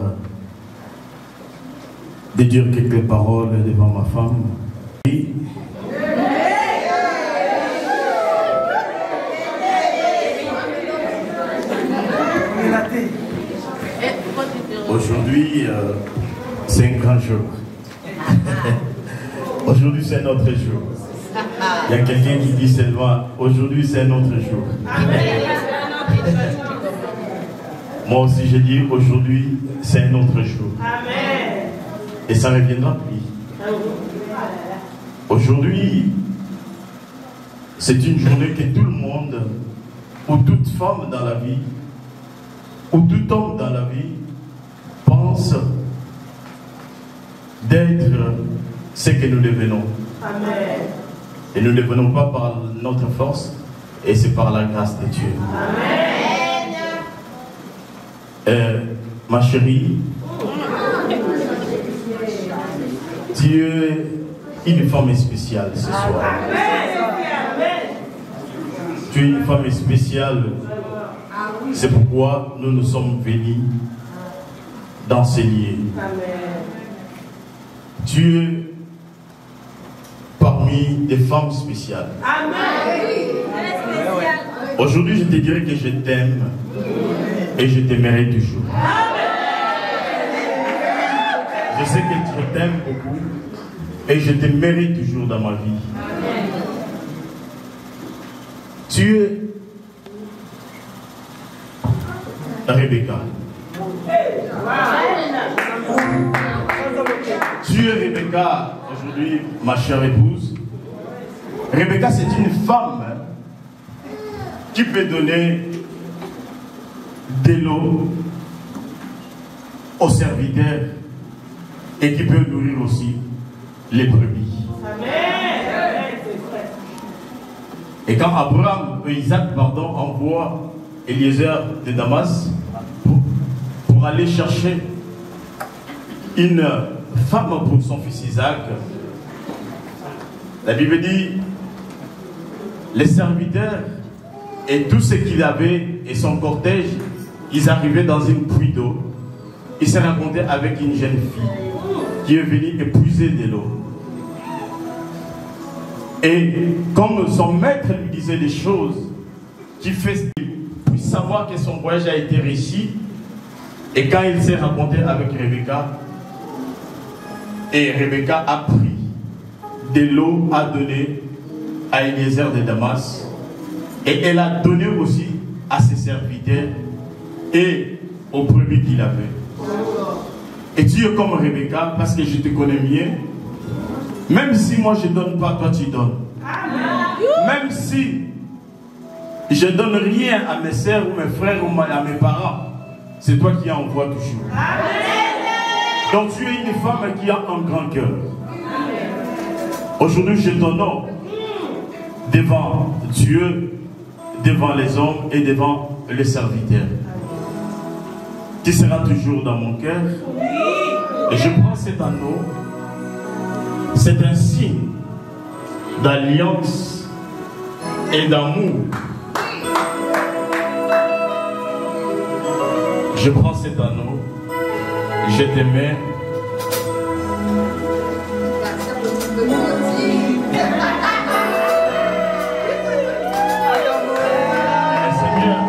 de dire quelques paroles devant ma femme. Aujourd'hui, c'est un grand jour. Aujourd'hui, c'est notre jour. Il y a quelqu'un qui dit seulement, aujourd'hui, c'est notre jour. Moi aussi, j'ai dit, aujourd'hui, c'est un autre jour. Et ça reviendra plus. Aujourd'hui, c'est une journée que tout le monde, ou toute femme dans la vie, ou tout homme dans la vie, pense d'être ce que nous devenons. Et nous ne devenons pas par notre force, et c'est par la grâce de Dieu. Ma chérie, tu es une femme spéciale ce soir. Tu es une femme spéciale. C'est pourquoi nous nous sommes venus d'enseigner. Tu es parmi des femmes spéciales. Aujourd'hui, je te dirais que je t'aime et je t'aimerai toujours. Je sais que je t'aime beaucoup et je t'aimerai toujours dans ma vie. Tu es Rebecca. Tu es Rebecca, aujourd'hui, ma chère épouse. Rebecca, c'est une femme qui peut donner de l'eau aux serviteurs et qui peut nourrir aussi les brebis. Et quand Isaac envoie Eliezer de Damas pour aller chercher une femme pour son fils Isaac, la Bible dit, les serviteurs et tout ce qu'il avait et son cortège, ils arrivaient dans une puits d'eau. Il s'est rencontré avec une jeune fille qui est venue épuiser de l'eau. Et comme son maître lui disait des choses qui fait qu'il puisse savoir que son voyage a été réussi, et quand il s'est rencontré avec Rebecca, et Rebecca a pris de l'eau à donner à Eliezer de Damas, et elle a donné aussi à ses serviteurs et aux brebis qu'il avait. Et tu es comme Rebecca, parce que je te connais mieux. Même si moi je ne donne pas, toi tu donnes. Même si je ne donne rien à mes soeurs ou mes frères ou à mes parents, c'est toi qui envoies toujours. Donc tu es une femme qui a un grand cœur. Aujourd'hui je t'honore devant Dieu, devant les hommes et devant les serviteurs. Tu seras toujours dans mon cœur. Et je prends cet anneau. C'est un signe d'alliance et d'amour. Je prends cet anneau. Je te mets. Seigneur,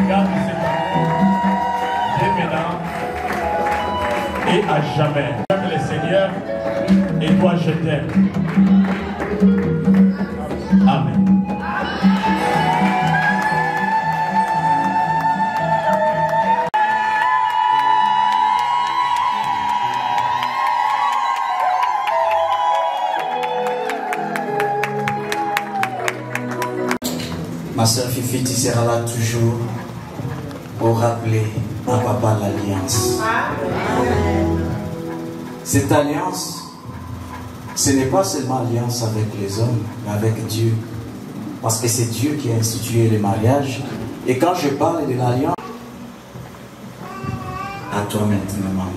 garde cet anneau dès maintenant et à jamais. Le Seigneur, et toi je t'aime. Amen. Ma soeur Fifi, tu seras là toujours pour rappeler à papa l'alliance. Cette alliance, ce n'est pas seulement alliance avec les hommes, mais avec Dieu. Parce que c'est Dieu qui a institué le mariage. Et quand je parle de l'alliance, à toi maintenant, maman.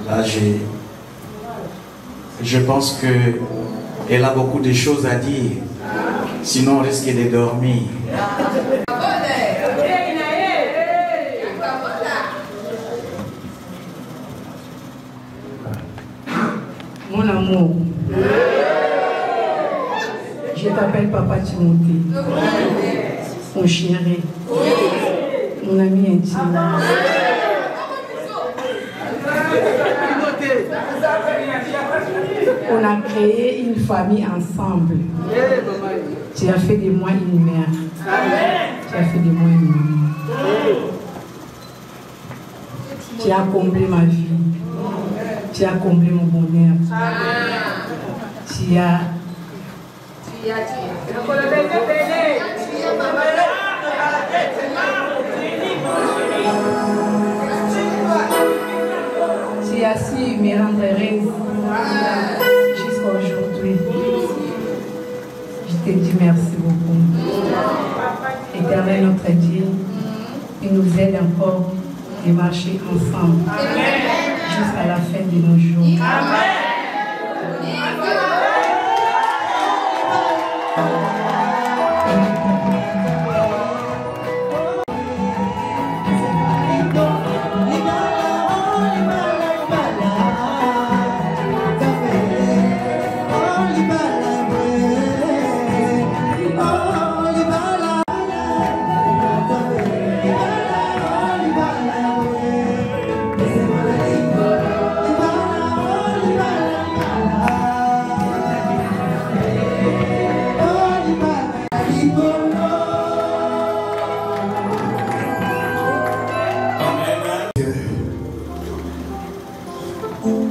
Là, je pense qu'elle a beaucoup de choses à dire. Sinon, on risque de dormir. Mon amour, je t'appelle Papa Timothée, mon chéri, mon ami intime. On a créé une famille ensemble. Tu as fait de moi une mère. Tu as fait de moi une maman. Tu as comblé ma vie. Tu as comblé mon bonheur. Tu as su me rendre heureuse jusqu'à aujourd'hui. Je te dis merci beaucoup. Éternel notre Dieu, il nous aide encore de marcher ensemble jusqu'à la fin de nos jours.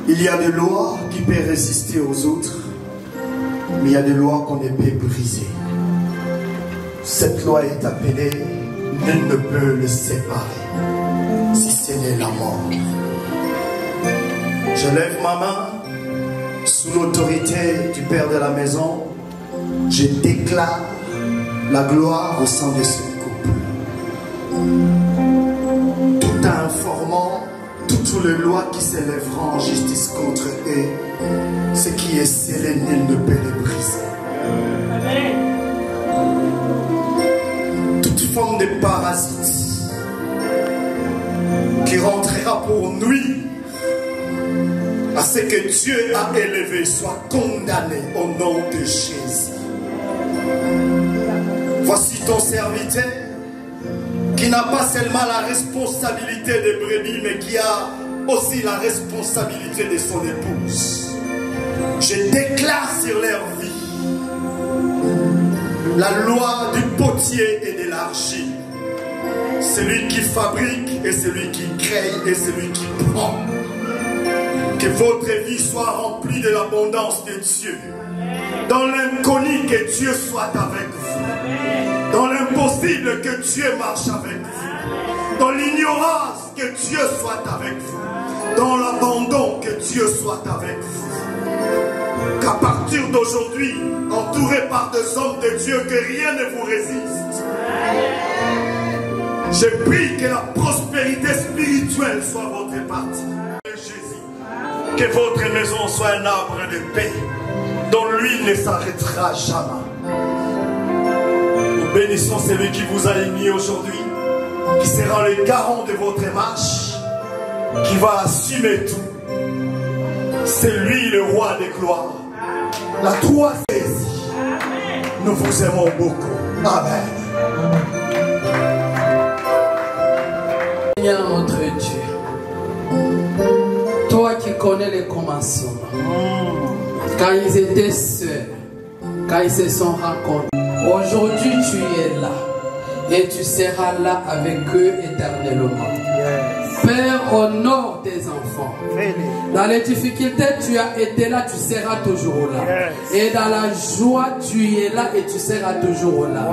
Il y a des lois qui peuvent résister aux autres, mais il y a des lois qu'on ne peut briser. Cette loi est appelée, nul ne peut le séparer. si ce n'est la mort. Je lève ma main sous l'autorité du Père de la maison. Je déclare la gloire au sein de ce couple. Tout informant toutes les lois qui s'élèveront en justice contre eux, ce qui est scellé, nul ne peut les briser. Toute forme de parasite qui rentrera pour nuire à ce que Dieu a élevé soit condamné au nom de Jésus. Voici ton serviteur qui n'a pas seulement la responsabilité des brebis, mais qui a aussi la responsabilité de son épouse. Je déclare sur leur vie la loi du potier et de l'argile. Celui qui fabrique et celui qui crée et celui qui prend. Que votre vie soit remplie de l'abondance de Dieu. Dans l'inconnu, que Dieu soit avec vous. Dans l'impossible, que Dieu marche avec vous. Dans l'ignorance, que Dieu soit avec vous. Dans l'abandon, que Dieu soit avec vous. Qu'à partir d'aujourd'hui, entouré par des hommes de Dieu, que rien ne vous résiste. Je prie que la prospérité spirituelle soit votre partie. Jésus, que votre maison soit un arbre de paix dont l'huile ne s'arrêtera jamais. Nous bénissons celui qui vous a émis aujourd'hui, qui sera le garant de votre marche, qui va assumer tout. C'est lui le roi des gloires. La toi saisie. Nous vous aimons beaucoup. Amen. Seigneur notre Dieu, toi qui connais les commencements, quand ils étaient seuls, quand ils se sont rencontrés, aujourd'hui tu es là et tu seras là avec eux éternellement. Père, honore tes enfants. Dans les difficultés, tu as été là, tu seras toujours là. Et dans la joie, tu es là et tu seras toujours là.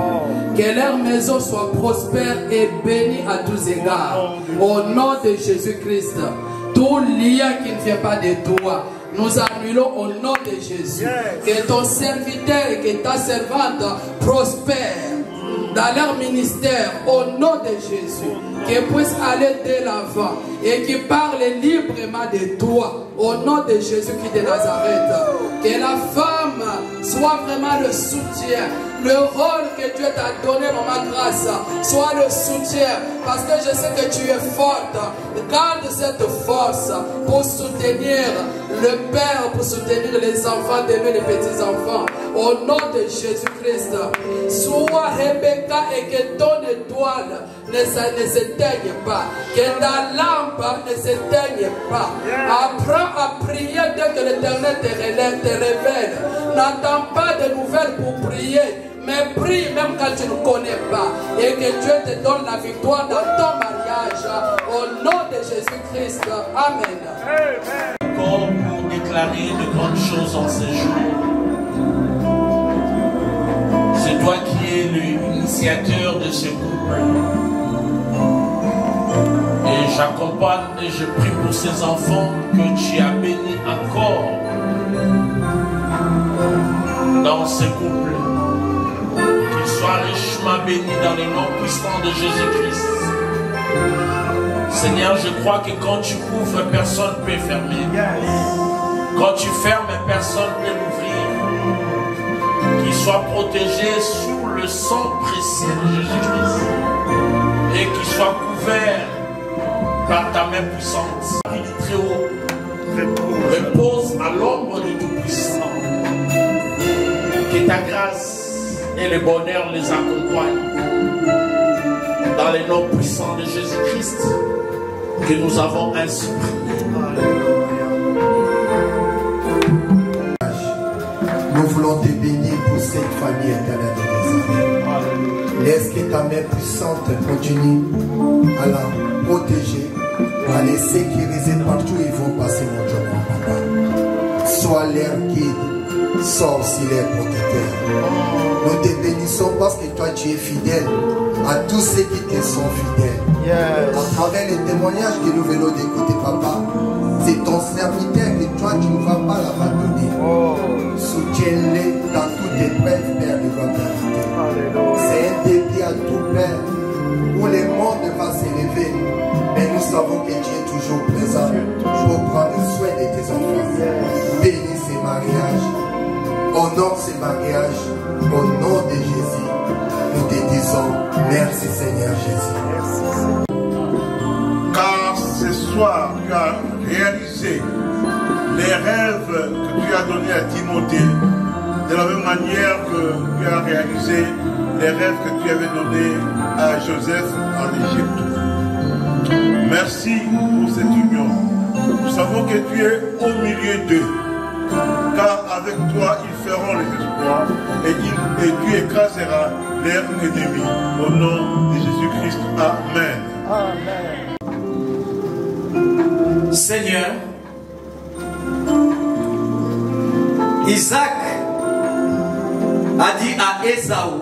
Que leur maison soit prospère et bénie à tous égards. Au nom de Jésus-Christ, tout lien qui ne vient pas de toi, nous annulons au nom de Jésus. Que ton serviteur et que ta servante prospèrent dans leur ministère au nom de Jésus, qu'ils puissent aller de l'avant et qu'ils parlent librement de toi au nom de Jésus-Christ de Nazareth. Que la femme soit vraiment le soutien, le rôle que Dieu t'a donné, Maman Grâce, soit le soutien, parce que je sais que tu es forte. Garde cette force pour soutenir le Père, pour soutenir les enfants, d'aimer les petits-enfants. Au nom de Jésus-Christ, sois Rebecca et que ton étoile ne s'éteigne pas, que ta lampe ne s'éteigne pas. Apprends à prier dès que l'Éternel te révèle. N'attends pas de nouvelles pour prier, mais prie même quand tu ne connais pas. Et que Dieu te donne la victoire dans ton mariage. Au nom de Jésus-Christ. Amen. Encore pour déclarer de grandes choses en ces jours. C'est toi qui es l'initiateur de ce couple. Et j'accompagne et je prie pour ces enfants que tu as bénis encore dans ce couple. Qu'ils soient richement bénis dans le nom puissant de Jésus-Christ. Seigneur, je crois que quand tu ouvres, personne ne peut fermer. Quand tu fermes, personne ne peut l'ouvrir. Qu'ils soient protégés sous le sang précieux de Jésus-Christ. Et qu'ils soient couverts par ta main puissante. Très haut, repose à l'ombre du Tout-Puissant. Que ta grâce et le bonheur les accompagnent. Dans les noms puissants de Jésus-Christ, que nous avons ainsi prié. Nous voulons te bénir pour cette famille éternelle de Nazareth. Laisse que ta main puissante continue à la protéger, à les sécuriser partout où ils vont passer, mon Dieu, mon papa. Sois leur guide, sois aussi leur protecteur. Nous te bénissons parce que toi tu es fidèle à tous ceux qui te sont fidèles. À travers les témoignages que nous venons d'écouter, papa, c'est ton serviteur que toi, tu ne vas pas l'abandonner. Soutiens-les dans toute épreuve, Père de votre. C'est un défi à tout, Père, où le monde va s'élever. Mais nous savons que tu es toujours présent pour prendre soin de tes enfants. Bénis ces mariages, honore ces mariages, au nom de Jésus. Nous te disons merci Seigneur Jésus. Car ce soir, tu as réalisé les rêves que tu as donnés à Timothée, de la même manière que tu as réalisé les rêves que tu avais donnés à Joseph en Égypte. Merci pour cette union. Nous savons que tu es au milieu d'eux, car avec toi, ils feront les exploits et tu écraseras leurs ennemis. Au nom de Jésus-Christ, Amen. Seigneur, Isaac a dit à Ésaü,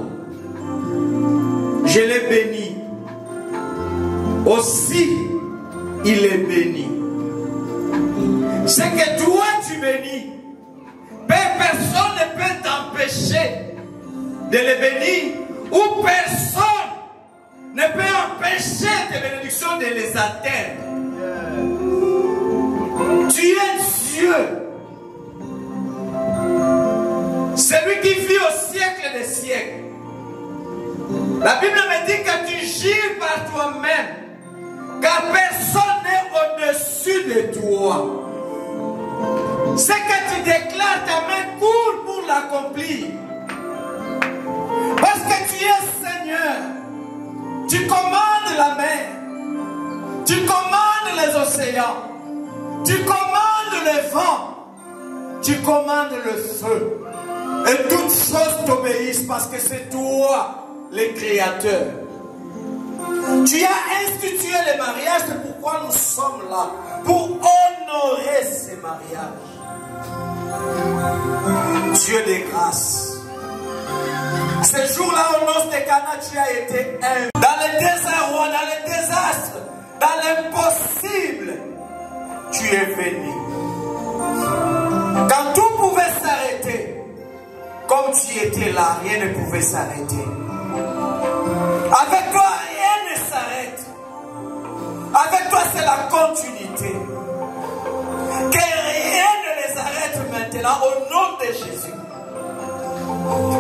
je l'ai béni. Aussi, il est béni. C'est que toi tu bénis. Personne ne peut t'empêcher de le bénir, ou personne ne peut empêcher tes bénédictions de les atteindre. Tu es Dieu. Celui qui vit au siècle des siècles. La Bible me dit que tu gires par toi-même, car personne n'est au-dessus de toi. C'est que tu déclares, ta main court pour l'accomplir. Parce que tu es Seigneur. Tu commandes la mer. Tu commandes les océans. Tu commandes les vents. Tu commandes le feu. Et toutes choses t'obéissent parce que c'est toi le Créateur. Tu as institué les mariages, c'est pourquoi nous sommes là. Pour honorer ces mariages. Dieu de grâce. Ce jour-là, au nom de Cana, tu as été un. Dans le désarroi, dans le désastre, dans l'impossible, tu es venu. Quand tout pouvait s'arrêter, comme tu étais là, rien ne pouvait s'arrêter. Avec toi, rien ne s'arrête. Avec toi, c'est la continuité. Que rien ne les arrête maintenant au nom de Jésus.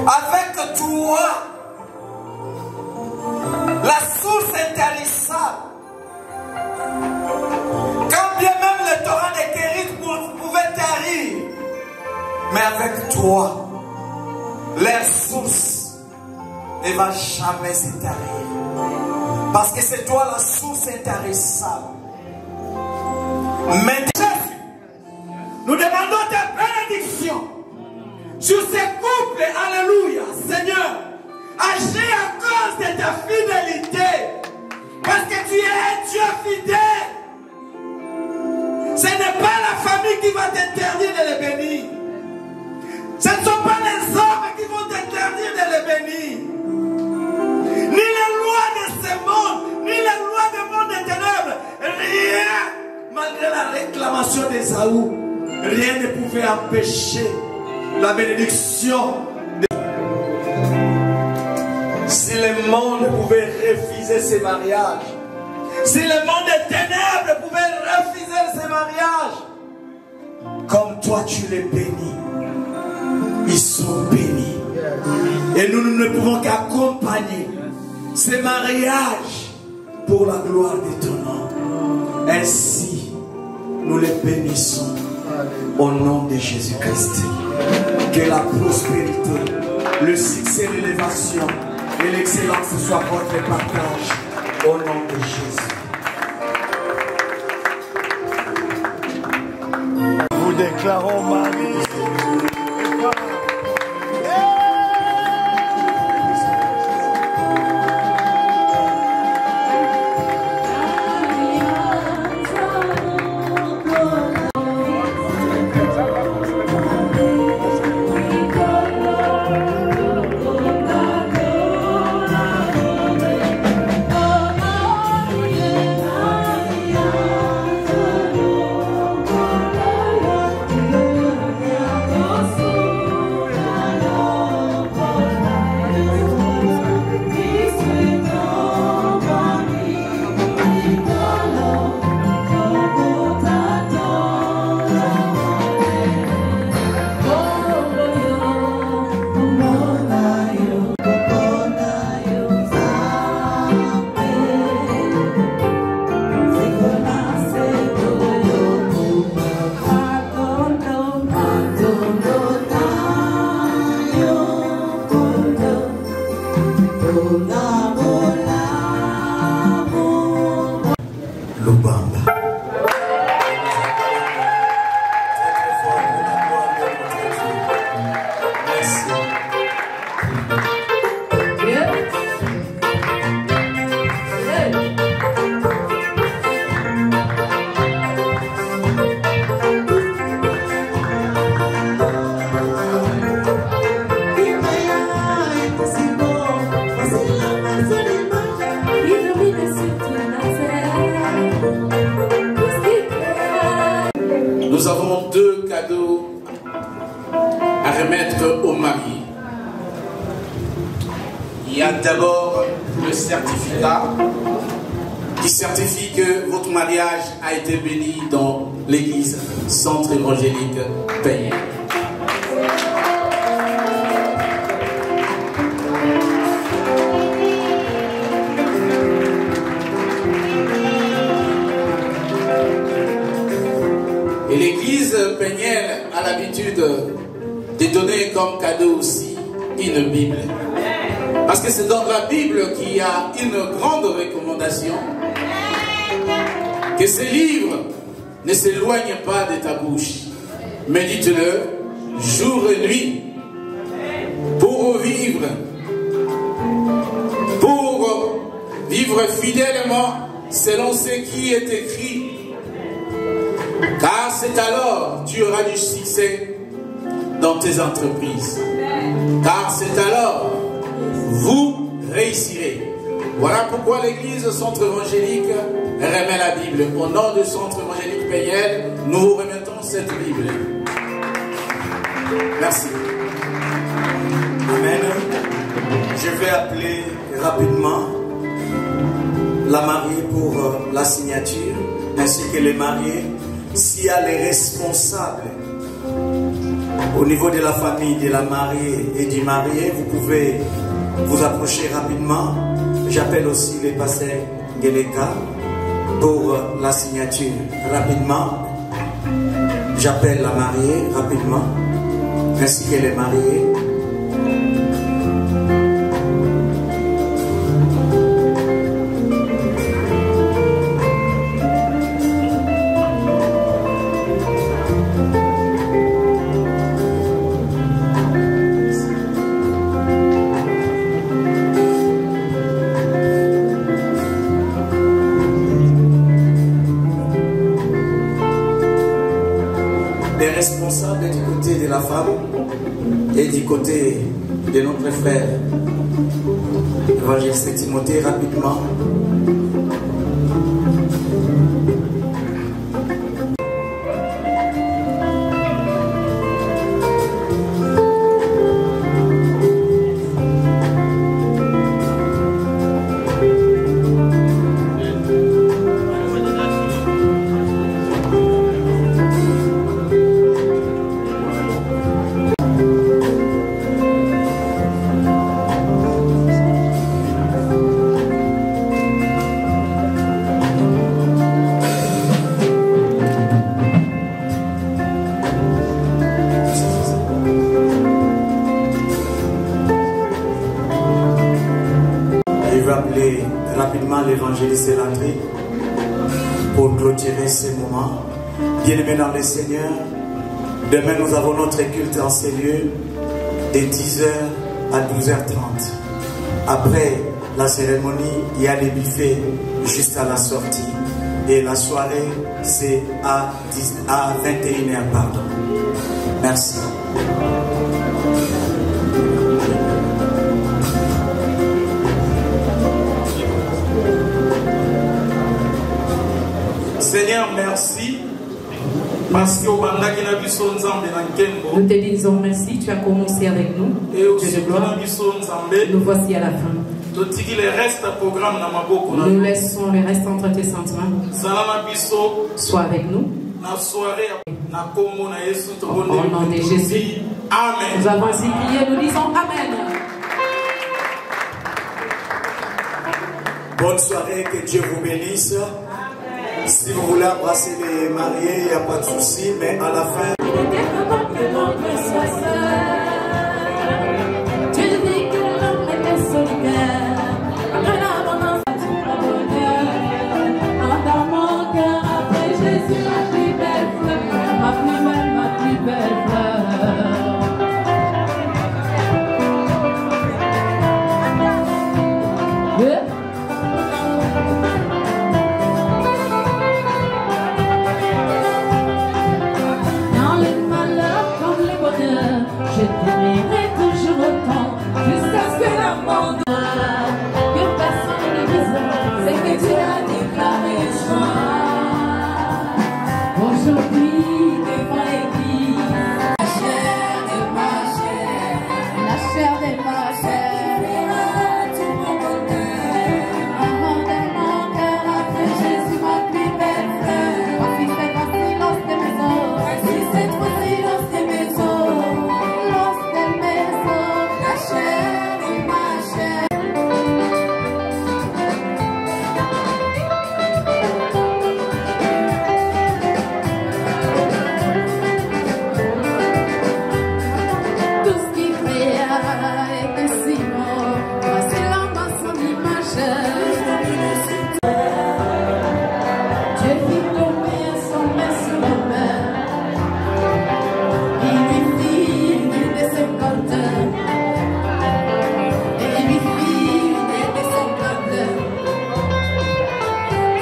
Avec toi, la source intarissable. Quand bien même le torrent de Kérit pouvait tarir, mais avec toi, leur source ne va jamais s'étarir. Parce que c'est toi la source intarissable. Mais Jésus, nous demandons ta bénédiction sur ces couples, alléluia, Seigneur, agis à cause de ta fidélité, parce que tu es un Dieu fidèle. Ce n'est pas la famille qui va t'interdire de les bénir. Ce ne sont pas les hommes qui vont t'interdire de les bénir. Ni les lois de ce monde, ni les lois du monde des ténèbres. Rien, malgré la réclamation d'Ésaü, rien ne pouvait empêcher la bénédiction. Si le monde pouvait refuser ces mariages, si le monde des ténèbres pouvait refuser ces mariages, comme toi tu les bénis, ils sont bénis. Et nous ne pouvons qu'accompagner ces mariages pour la gloire de ton nom. Ainsi, nous les bénissons au nom de Jésus-Christ. Que la prospérité, le succès, l'élévation et l'excellence soient votre partage au nom de Jésus. Nous déclarons Marie. Lubamba. Nous avons deux cadeaux à remettre aux mariés. Il y a d'abord le certificat qui certifie que votre mariage a été béni dans l'église Centre évangélique Payet. Et l'église Peignel a l'habitude de donner comme cadeau aussi une Bible. Parce que c'est dans la Bible qu'il y a une grande recommandation que ces livres ne s'éloignent pas de ta bouche. Médite-le jour et nuit pour vivre fidèlement selon ce qui est écrit. Car c'est alors que tu auras du succès dans tes entreprises. Car c'est alors vous réussirez. Voilà pourquoi l'église Centre évangélique remet la Bible. Au nom du Centre évangélique Payel, nous vous remettons cette Bible. Merci. Amen. Je vais appeler rapidement la mariée pour la signature, ainsi que les mariés. S'il y a les responsables au niveau de la famille de la mariée et du marié, vous pouvez vous approcher rapidement. J'appelle aussi les pasteurs Geleka pour la signature. Rapidement, j'appelle la mariée rapidement, ainsi que les mariés. Responsables du côté de la femme et du côté de notre frère évangéliste Timothée, rapidement. Rapidement l'évangéliste Landry pour clôturer ces moments. Bien-aimés dans le Seigneur, demain nous avons notre culte en ces lieux de 10h à 12h30. Après la cérémonie, il y a les buffets juste à la sortie. Et la soirée, c'est à 21h, pardon. Merci. Seigneur, merci. Parce que nous te disons merci, tu as commencé avec nous. Dieu de gloire. Nous voici à la fin. Nous laissons le reste entre tes sentiments. Sois avec nous. Au nom de Jésus. Amen. Nous avons ainsi prié, nous disons Amen. Bonne soirée, que Dieu vous bénisse. Si vous voulez embrasser les mariés, il n'y a pas de souci, mais à la fin... Dans mon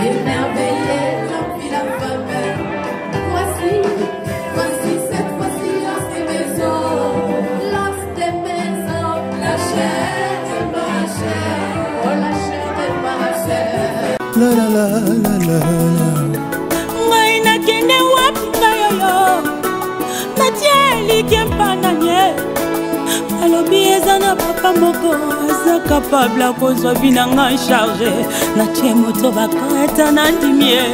émerveillé, rempli la faveur. Voici cette fois-ci lance des maisons, la chair de Parachère, oh la chair de Parachère. La la la la la la. Ngai nakende wapi yoyo, natie likempa na nye. Alobi eza na papa moko aza capable akozwa vina nga charge natie moto bakata na ndimie.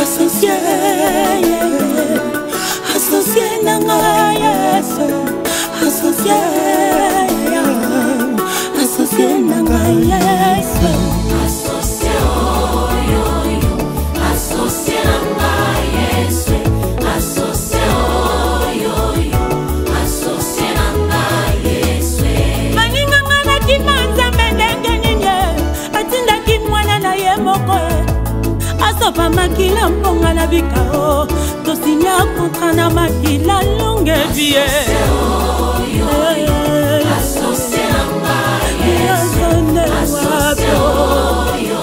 Associé, associé na nga Yesu, associé, associé na nga Yesu, associé oyo, associé na nga Yesu, associé oyo, associé na nga Yesu. Maninga nga na kimanza mendenge ninye, atindaki mwana na ye moko. Asopa makila mponga na bikao, tosinya kontra na makila longue vie. Associé na nga Yesu, associé oyo,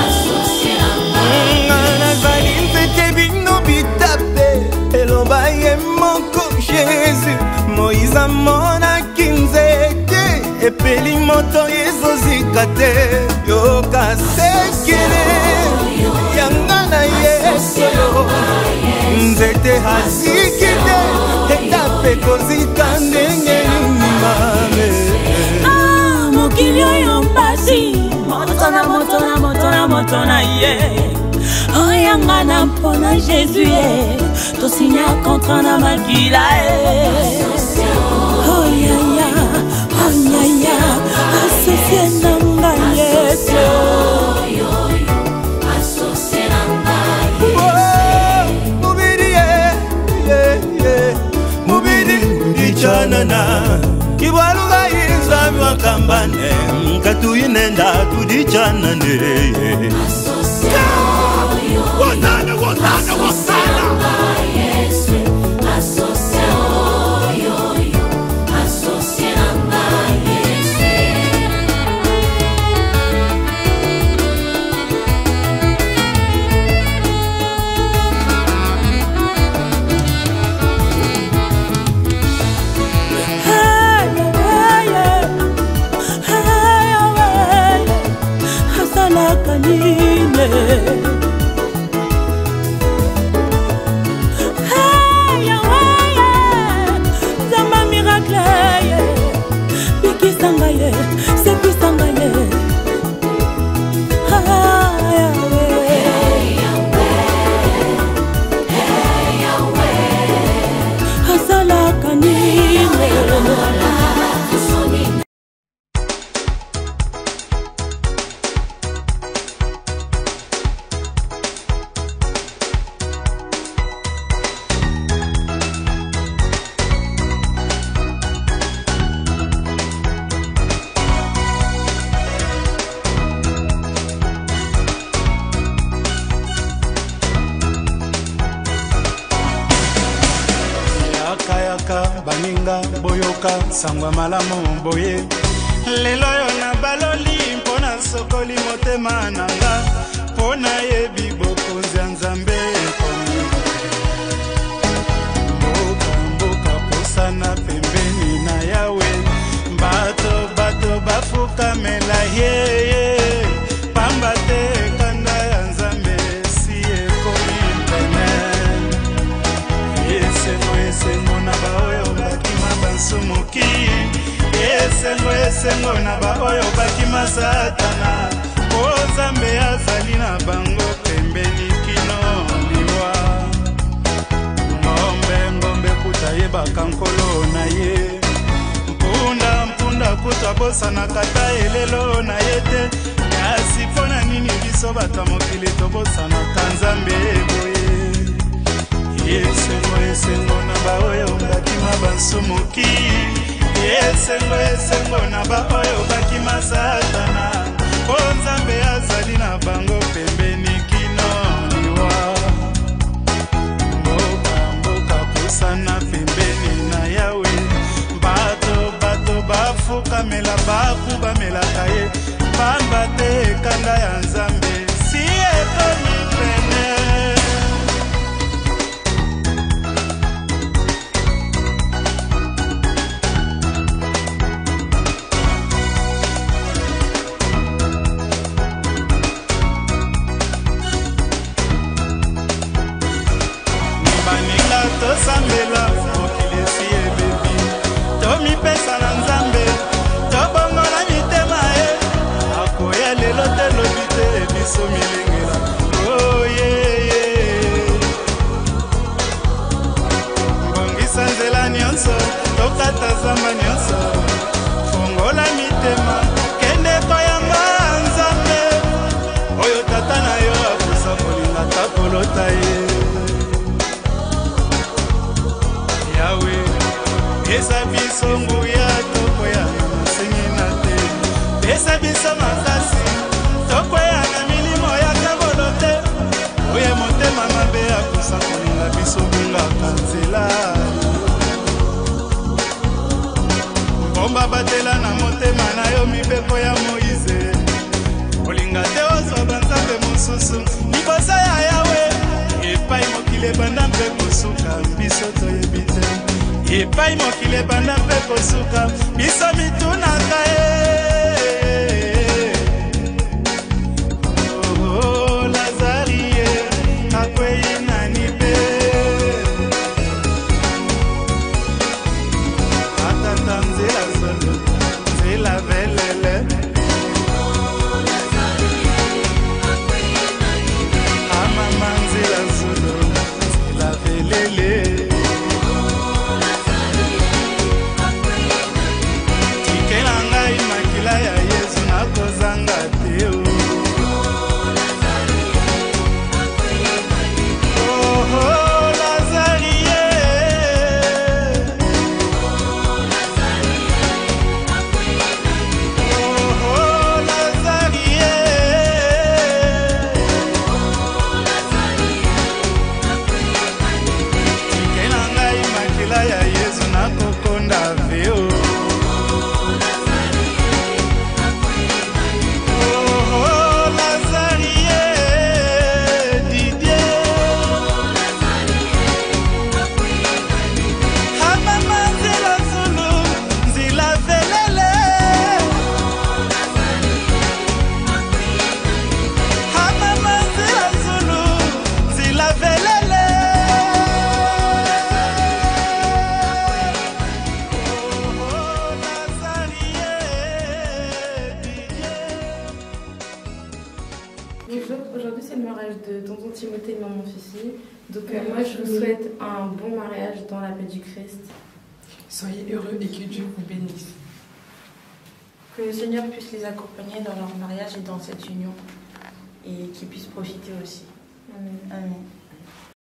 associé na nga. Nazali mpete bino bitape, eloba ye moko Jésus. Moïse amonaki nzete, epeli moto ezozika te. Yoka sekele yanga na Yesu, nzete haziki te, etape kozika ndenge mame. Mokili oyo mpasi, moto na moto na moto na moto na ye. Oyanga na mpona Jésus ye, tosinya kontra na makila ye. Oyaya, oyaya, associé na nga Yesu. Kiwaluga inzami wakambane mkatu inenda tudichanane. Wotana, wotana, wotana. Baninga boyoka sangwa malamu boye lelo yo na baloli mpona sokoli motema nanga pona yebi bokonzi ya Nzambe komi mboka posana pembeni na yawe bato bafukamela ye pamba te kanda ya Nzambe si ekomi mpene esengo na baoyo bakima bansumuki esengo na baoyo bakima satana o Nzambe azali na bango pembeni kino liwa ngombe kuta yebaka nkolo na ye mpunda kuta bosana kata elelo na ye te kasi mpona nini biso bato mokili tobosana ka Nzambe boye esengo na baoyo bakima bansumuki esengo na baoyo bakima satana o Nzambe azali na bango pembeni kino liwa mboka posana pembeni na yawe bato bafukamela bakubamelaka ye pamba te kanda ya nzambe si ekomi pene. Baninga tosambela mokili esi ebebi tomipesa na nzambe tobongola mitema ye akoya lelo te lobi te biso milengela oyeye bongisa nzela nyonso tokata zamba nyonso fongola mitema kende koyamba nzambe oyo tata na yo akosa kolinga takolota ye yawe pesa biso nguya tokoya masengi na te pesa biso makasi tokoya na milimo ya kabolo te oye motema mabe akosa kolinga biso bungaka nzela mbomba batela na motema na yo mibeko ya Moize kolinga te ozwa banzambe mosusu liboso ya yawe epai mokili ebanda mpe kosuka biso toyebi te epai mokili ebanda mpe kosuka biso mitunaka ye. Oh, Lazarie akwei nani pe atata nzela solo nzela velele amama nzela solo nzela velele tikela ngai makila ya Yesu nakozanga te o. Aujourd'hui c'est le mariage de tonton Timothée et maman Fifi. Donc moi je vous souhaite un bon mariage dans la paix du Christ. Soyez heureux et que Dieu vous bénisse. Que le Seigneur puisse les accompagner dans leur mariage et dans cette union et qu'ils puissent profiter aussi. Amen. Amen.